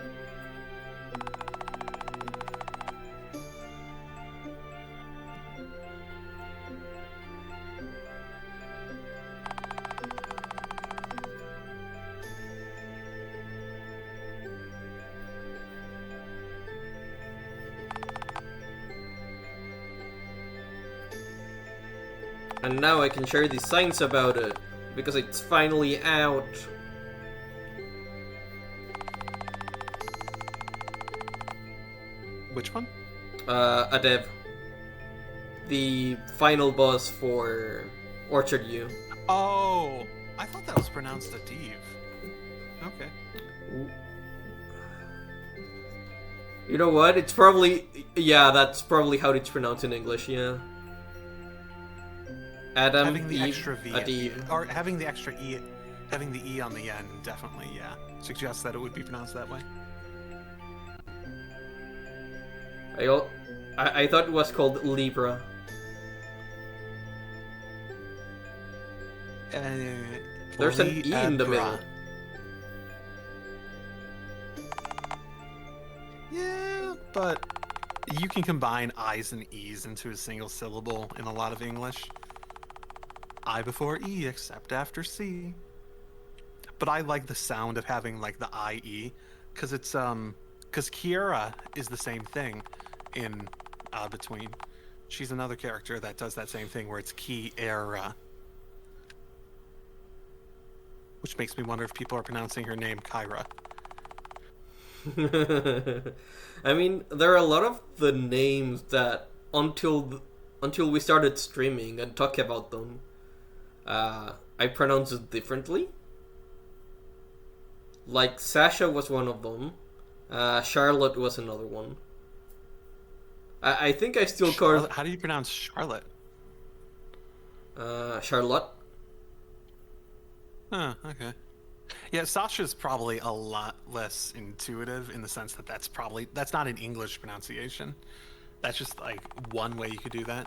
And now I can share the science about it, because it's finally out. Which one? Adev. The final boss for Orchard U. Oh, I thought that was pronounced Adiv. Okay. You know what? It's probably... Yeah, that's probably how it's pronounced in English, yeah. Adam, having the Eve, extra V, Adiv. or having the extra E, having the E on the end, definitely, yeah, suggests that it would be pronounced that way. I thought it was called Libra. There's an E in the middle. Yeah, but you can combine I's and E's into a single syllable in a lot of English. I before E, except after C. But I like the sound of having, like, the IE, because it's, because Kiera is the same thing in Between. She's another character that does that same thing where it's Kiera. Which makes me wonder if people are pronouncing her name Kyra. I mean, there are a lot of the names that until we started streaming and talking about them, I pronounce it differently. Like Sasha was one of them. Charlotte was another one. I think I still call. How do you pronounce Charlotte? Charlotte. Huh, okay. Yeah, Sasha's probably a lot less intuitive in the sense that that's not an English pronunciation. That's just, like, one way you could do that.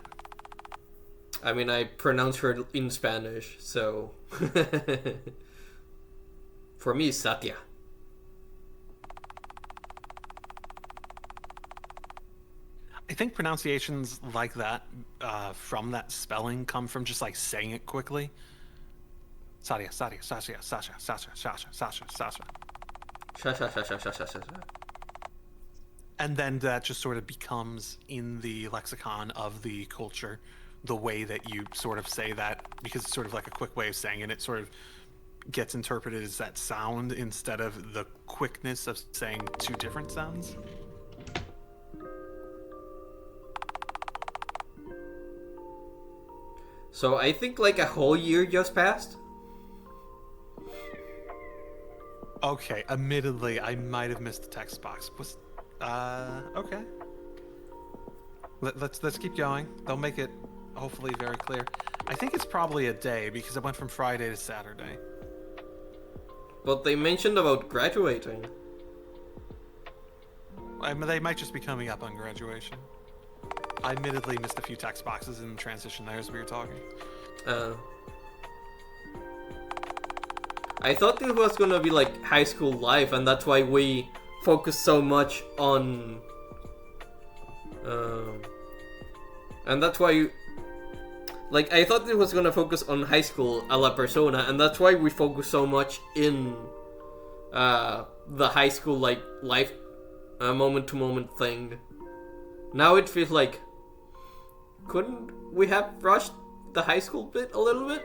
I mean, I pronounce her in Spanish, so... For me, Satya. I think pronunciations like that, from that spelling, come from just, like, saying it quickly. Satya, Satya, Sasha, Sasha, Sasha, Sasha, Sasha, Sasha. Sasha. And then that just sort of becomes in the lexicon of the culture the way that you sort of say that, because it's sort of like a quick way of saying it. It sort of gets interpreted as that sound instead of the quickness of saying two different sounds. So I think like a whole year just passed. Okay, admittedly, I might have missed the text box. Okay. Let's keep going. They'll make it hopefully very clear. I think it's probably a day because it went from Friday to Saturday. But they mentioned about graduating. They might just be coming up on graduation. I admittedly missed a few text boxes in transition there as we were talking. I thought it was gonna be like high school life, and that's why we focus so much on. And that's why, like, I thought it was gonna focus on high school a la Persona, and that's why we focus so much in the high school like life, moment to moment thing. Now it feels like, couldn't we have rushed the high school bit a little bit?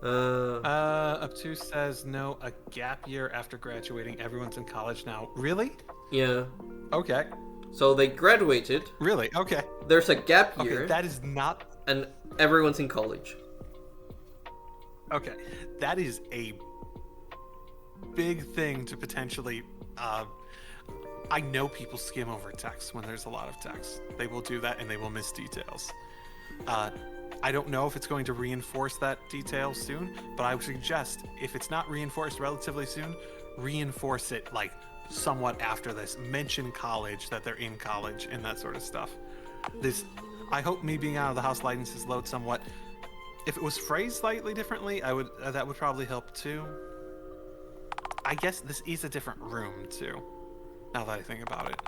Uh, Up to says no, a gap year after graduating. Everyone's in college now. Really? yeah. Okay. So they graduated. Really? Okay. There's a gap Okay, year, that is not and everyone's in college. okay. That is a big thing to potentially. I know people skim over text when there's a lot of text. They will do that and they will miss details. I don't know if it's going to reinforce that detail soon, but I would suggest if it's not reinforced relatively soon, reinforce it like somewhat after this. Mention college, that they're in college and that sort of stuff. I hope me being out of the house lightens his load somewhat. If it was phrased slightly differently, that would probably help too. I guess this is a different room too, now that I think about it.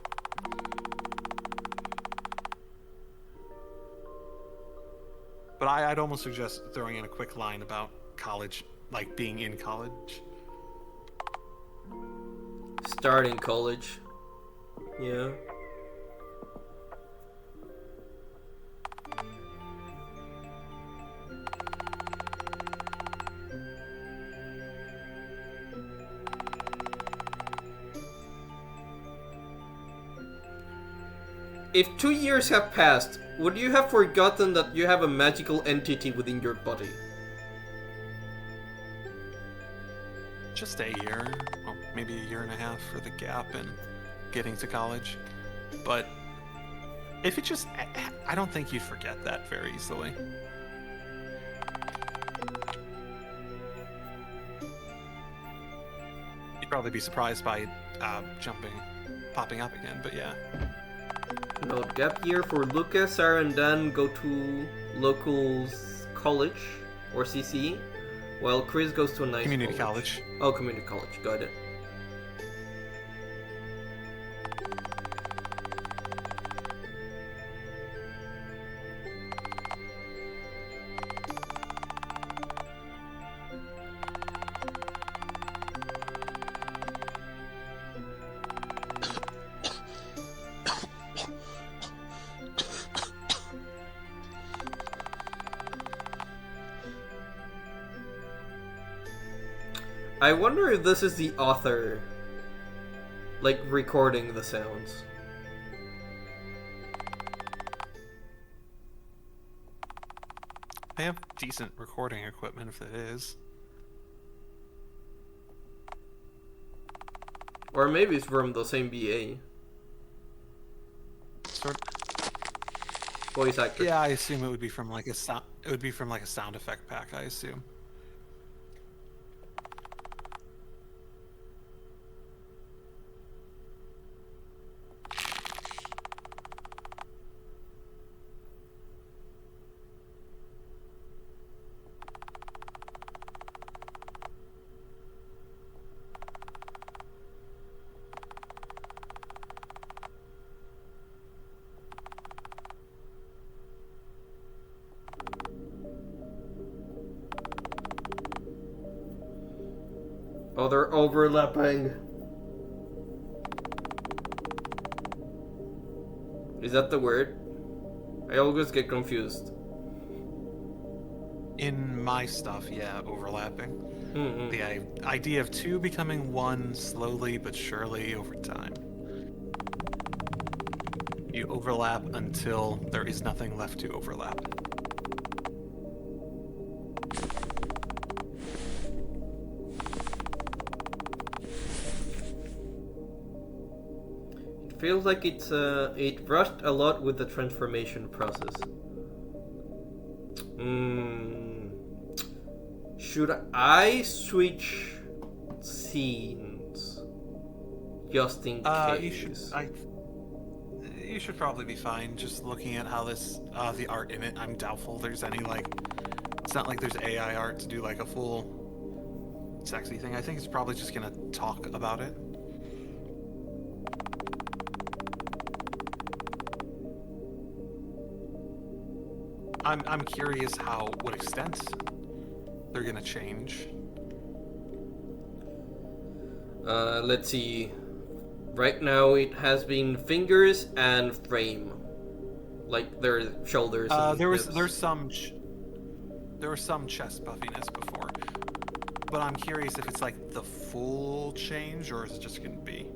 But I'd almost suggest throwing in a quick line about college, like being in college. Starting college. Yeah. If 2 years have passed, would you have forgotten that you have a magical entity within your body? Just a year, well, maybe a year and a half for the gap and getting to college. But if it just, I don't think you'd forget that very easily. You'd probably be surprised by popping up again, but yeah. No, gap year for Lucas, Sarah, and Dan go to local college or CC, while Chris goes to a nice Community college. Oh, community college. Got it. I wonder if this is the author, like, recording the sounds. They have decent recording equipment if it is. Or maybe it's from the same BA. Sort Voice actor. Yeah, I assume it would be from like a sound. It would be from like a sound effect pack, I assume. Oh, they're overlapping. Is that the word? I always get confused. In my stuff, yeah, overlapping. Mm-hmm. The idea of two becoming one slowly but surely over time. You overlap until there is nothing left to overlap. It feels like it rushed a lot with the transformation process. Should I switch scenes just in case? You should probably be fine. Just looking at how this the art in it, I'm doubtful there's any like. It's not like there's AI art to do like a full sexy thing. I think it's probably just gonna talk about it. I'm curious what extent they're gonna change. Let's see. Right now it has been fingers and frame, like their shoulders. And There's some There was some chest puffiness before, but I'm curious if it's like the full change or is it just going to be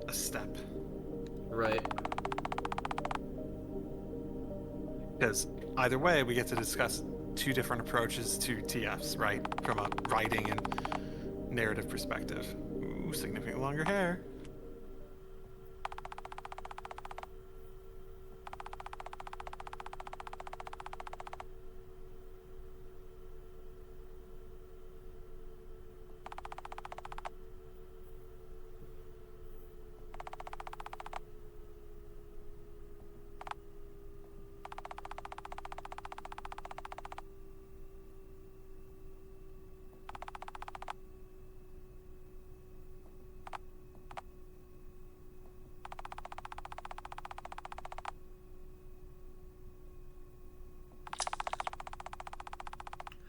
a step? Right. Because either way, we get to discuss two different approaches to TFs, right? From a writing and narrative perspective. Ooh, significantly longer hair.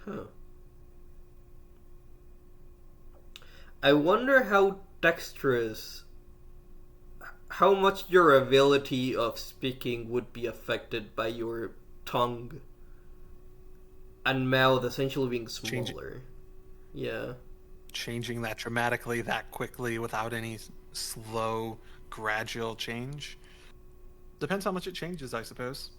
Huh. I wonder how dexterous, how much your ability of speaking would be affected by your tongue and mouth essentially being smaller. Yeah. Changing that dramatically, that quickly, without any slow, gradual change. Depends how much it changes, I suppose.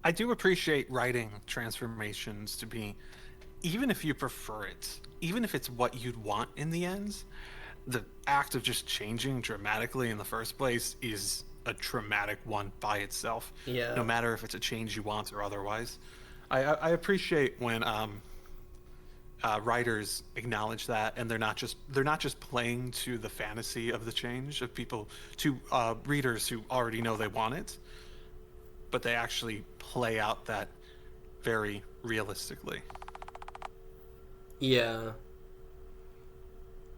I do appreciate writing transformations to be, even if you prefer it, even if it's what you'd want in the end, the act of just changing dramatically in the first place is a traumatic one by itself. Yeah. No matter if it's a change you want or otherwise. I appreciate when writers acknowledge that, and they're not just playing to the fantasy of the change of people, to readers who already know they want it, but they actually play out that very realistically. Yeah.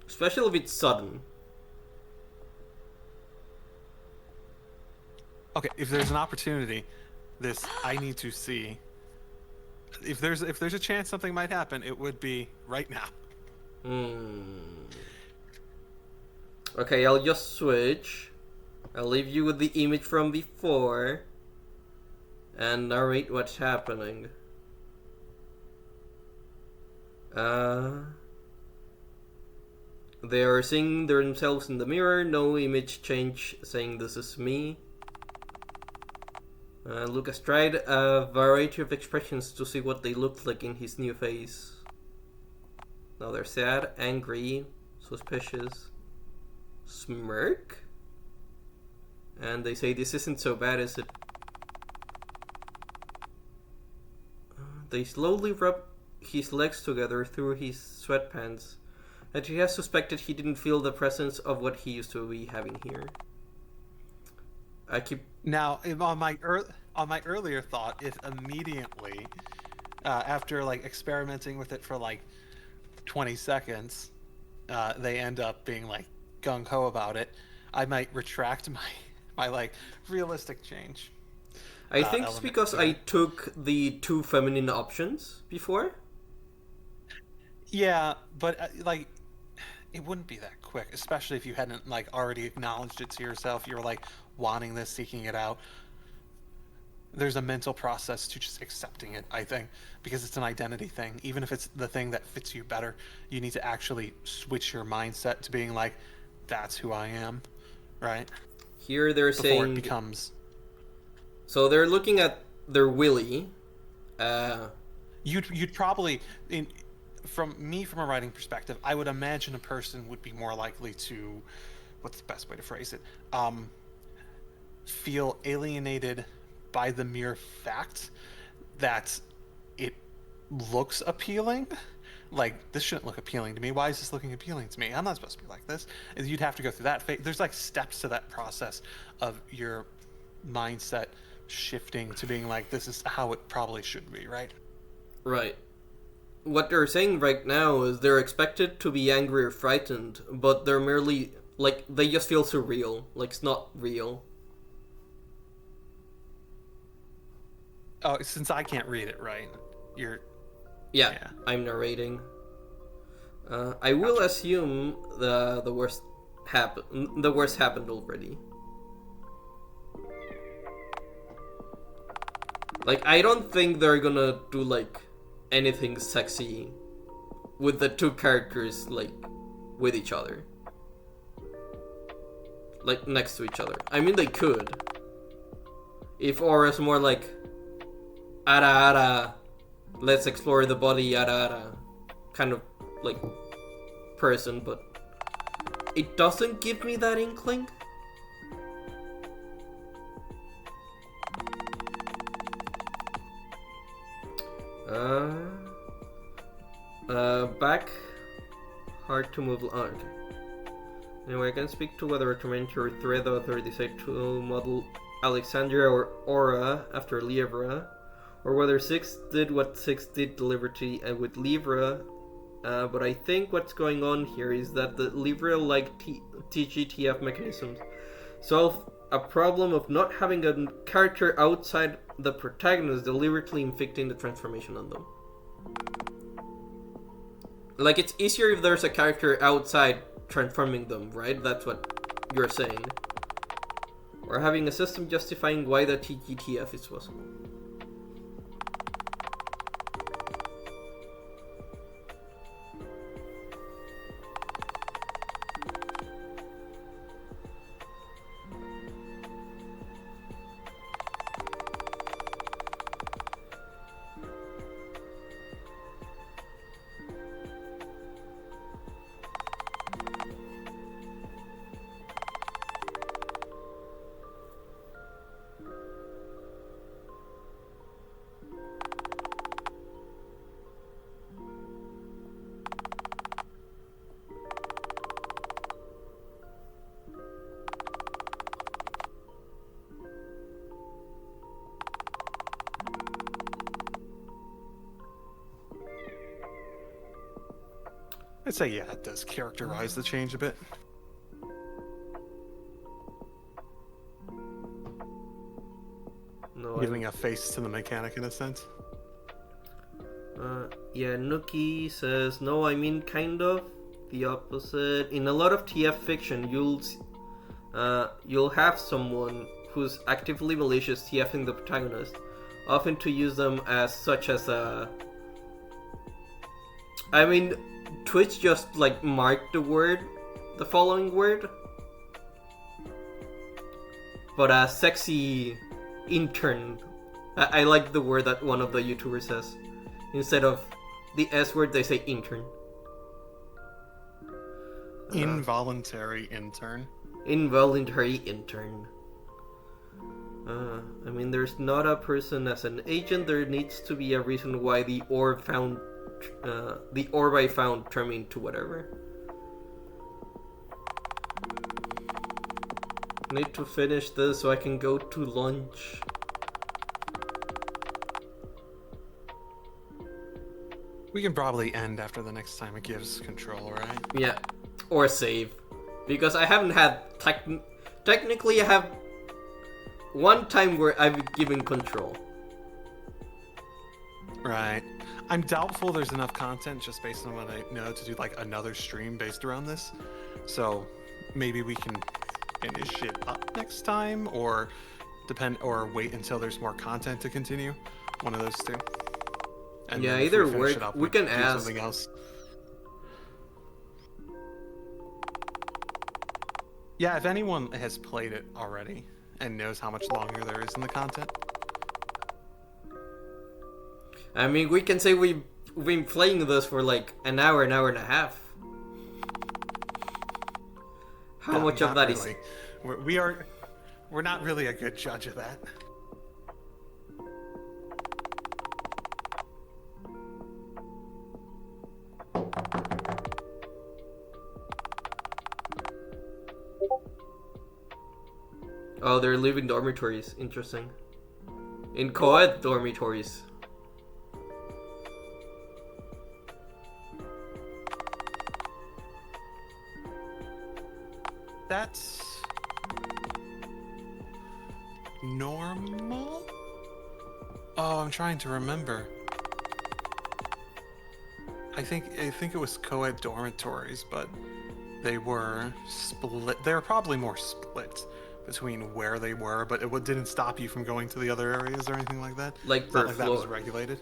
Especially if it's sudden. Okay, if there's an opportunity, this I need to see. If there's a chance something might happen, it would be right now. Okay, I'll just switch. I'll leave you with the image from before and narrate what's happening. They are seeing themselves in the mirror, no image change saying this is me. Lucas tried a variety of expressions to see what they looked like in his new face. Now they're sad, angry, suspicious, smirk, and they say this isn't so bad, is it? They slowly rub his legs together through his sweatpants, and he has suspected he didn't feel the presence of what he used to be having here. I keep Now, on my earlier thought, if immediately after like experimenting with it for like 20 seconds, they end up being like gung ho about it, I might retract my like realistic change. I think it's because I took the two feminine options before. Yeah, but like, it wouldn't be that quick, especially if you hadn't like already acknowledged it to yourself. You were like wanting this, seeking it out. There's a mental process to just accepting it, I think, because it's an identity thing. Even if it's the thing that fits you better, you need to actually switch your mindset to being like, that's who I am, right? Here they're Before saying. it becomes. So they're looking at their willy. You'd probably, from a writing perspective, I would imagine a person would be more likely to, what's the best way to phrase it? Feel alienated by the mere fact that it looks appealing. Like, this shouldn't look appealing to me. Why is this looking appealing to me? I'm not supposed to be like this. And you'd have to go through that phase. There's like steps to that process of your mindset shifting to being like, this is how it probably should be, right? Right. What they're saying right now is they're expected to be angry or frightened, but they're merely like they just feel surreal. Like it's not real. Oh, since I can't read it right, you're. Yeah. I'm narrating. I will assume the worst happened. The worst happened already. Like I don't think they're gonna do like anything sexy with the two characters like with each other, like next to each other. I mean they could if Aura's more like ara ara, let's explore the body ara ara kind of like person, but it doesn't give me that inkling. Back. Hard to move on. Anyway, I can speak to whether Torment or Thread Author decide to model Alexandria or Aura after Livra, or whether Six did what Six did deliberately with Livra. But I think what's going on here is that the Livra-like TGTF mechanisms solve a problem of not having a character outside the protagonist deliberately inflicting the transformation on them. Like, it's easier if there's a character outside transforming them, right? That's what you're saying. Or having a system justifying why the TGTF is possible. I'd say, yeah, it does characterize the change a bit. No, Giving a face to the mechanic in a sense. Yeah, Nookie says, no, I mean kind of the opposite. In a lot of TF fiction, you'll have someone who's actively malicious TFing the protagonist, often to use them as such as a... I mean, Twitch just like marked the following word, but a sexy intern. I like the word that one of the YouTubers says. Instead of the S word, they say intern. Involuntary intern. Involuntary intern. I mean, there's not a person as an agent. There needs to be a reason why the orb I found turned into whatever. Need to finish this so I can go to lunch. We can probably end after the next time it gives control, right? Yeah, or save, because I haven't had technically I have one time where I've given control. Right. I'm doubtful there's enough content just based on what I know to do like another stream based around this. So maybe we can finish it up next time, or wait until there's more content to continue. One of those two. And Yeah, then if either we finish work. it up, We can do ask. something else. Yeah, if anyone has played it already and knows how much longer there is in the content. I mean, we can say we've been playing this for like an hour and a half. How much of that really. is? We're not really a good judge of that. Oh, they're living dormitories. Interesting. In co-ed dormitories. That's normal? Oh, I'm trying to remember. I think it was co-ed dormitories, but they were split. They were probably more split between where they were, but it didn't stop you from going to the other areas or anything like that. Like It's per not like that floor. was regulated.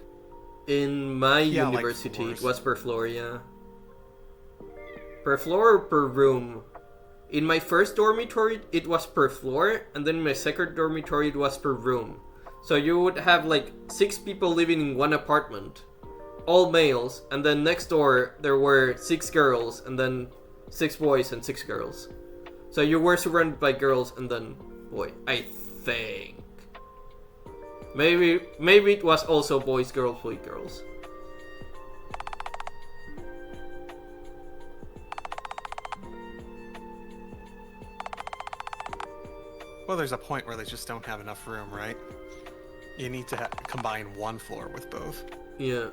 In my Yeah, like university, it floors. was per floor, yeah. Per floor or per room? In my first dormitory, it was per floor, and then in my second dormitory, it was per room. So you would have like 6 people living in one apartment, all males, and then next door there were 6 girls, and then 6 boys and 6 girls. So you were surrounded by girls and then boy, I think. Maybe it was also boys, girls, girls. Well, there's a point where they just don't have enough room, right? You need to combine one floor with both. Yeah.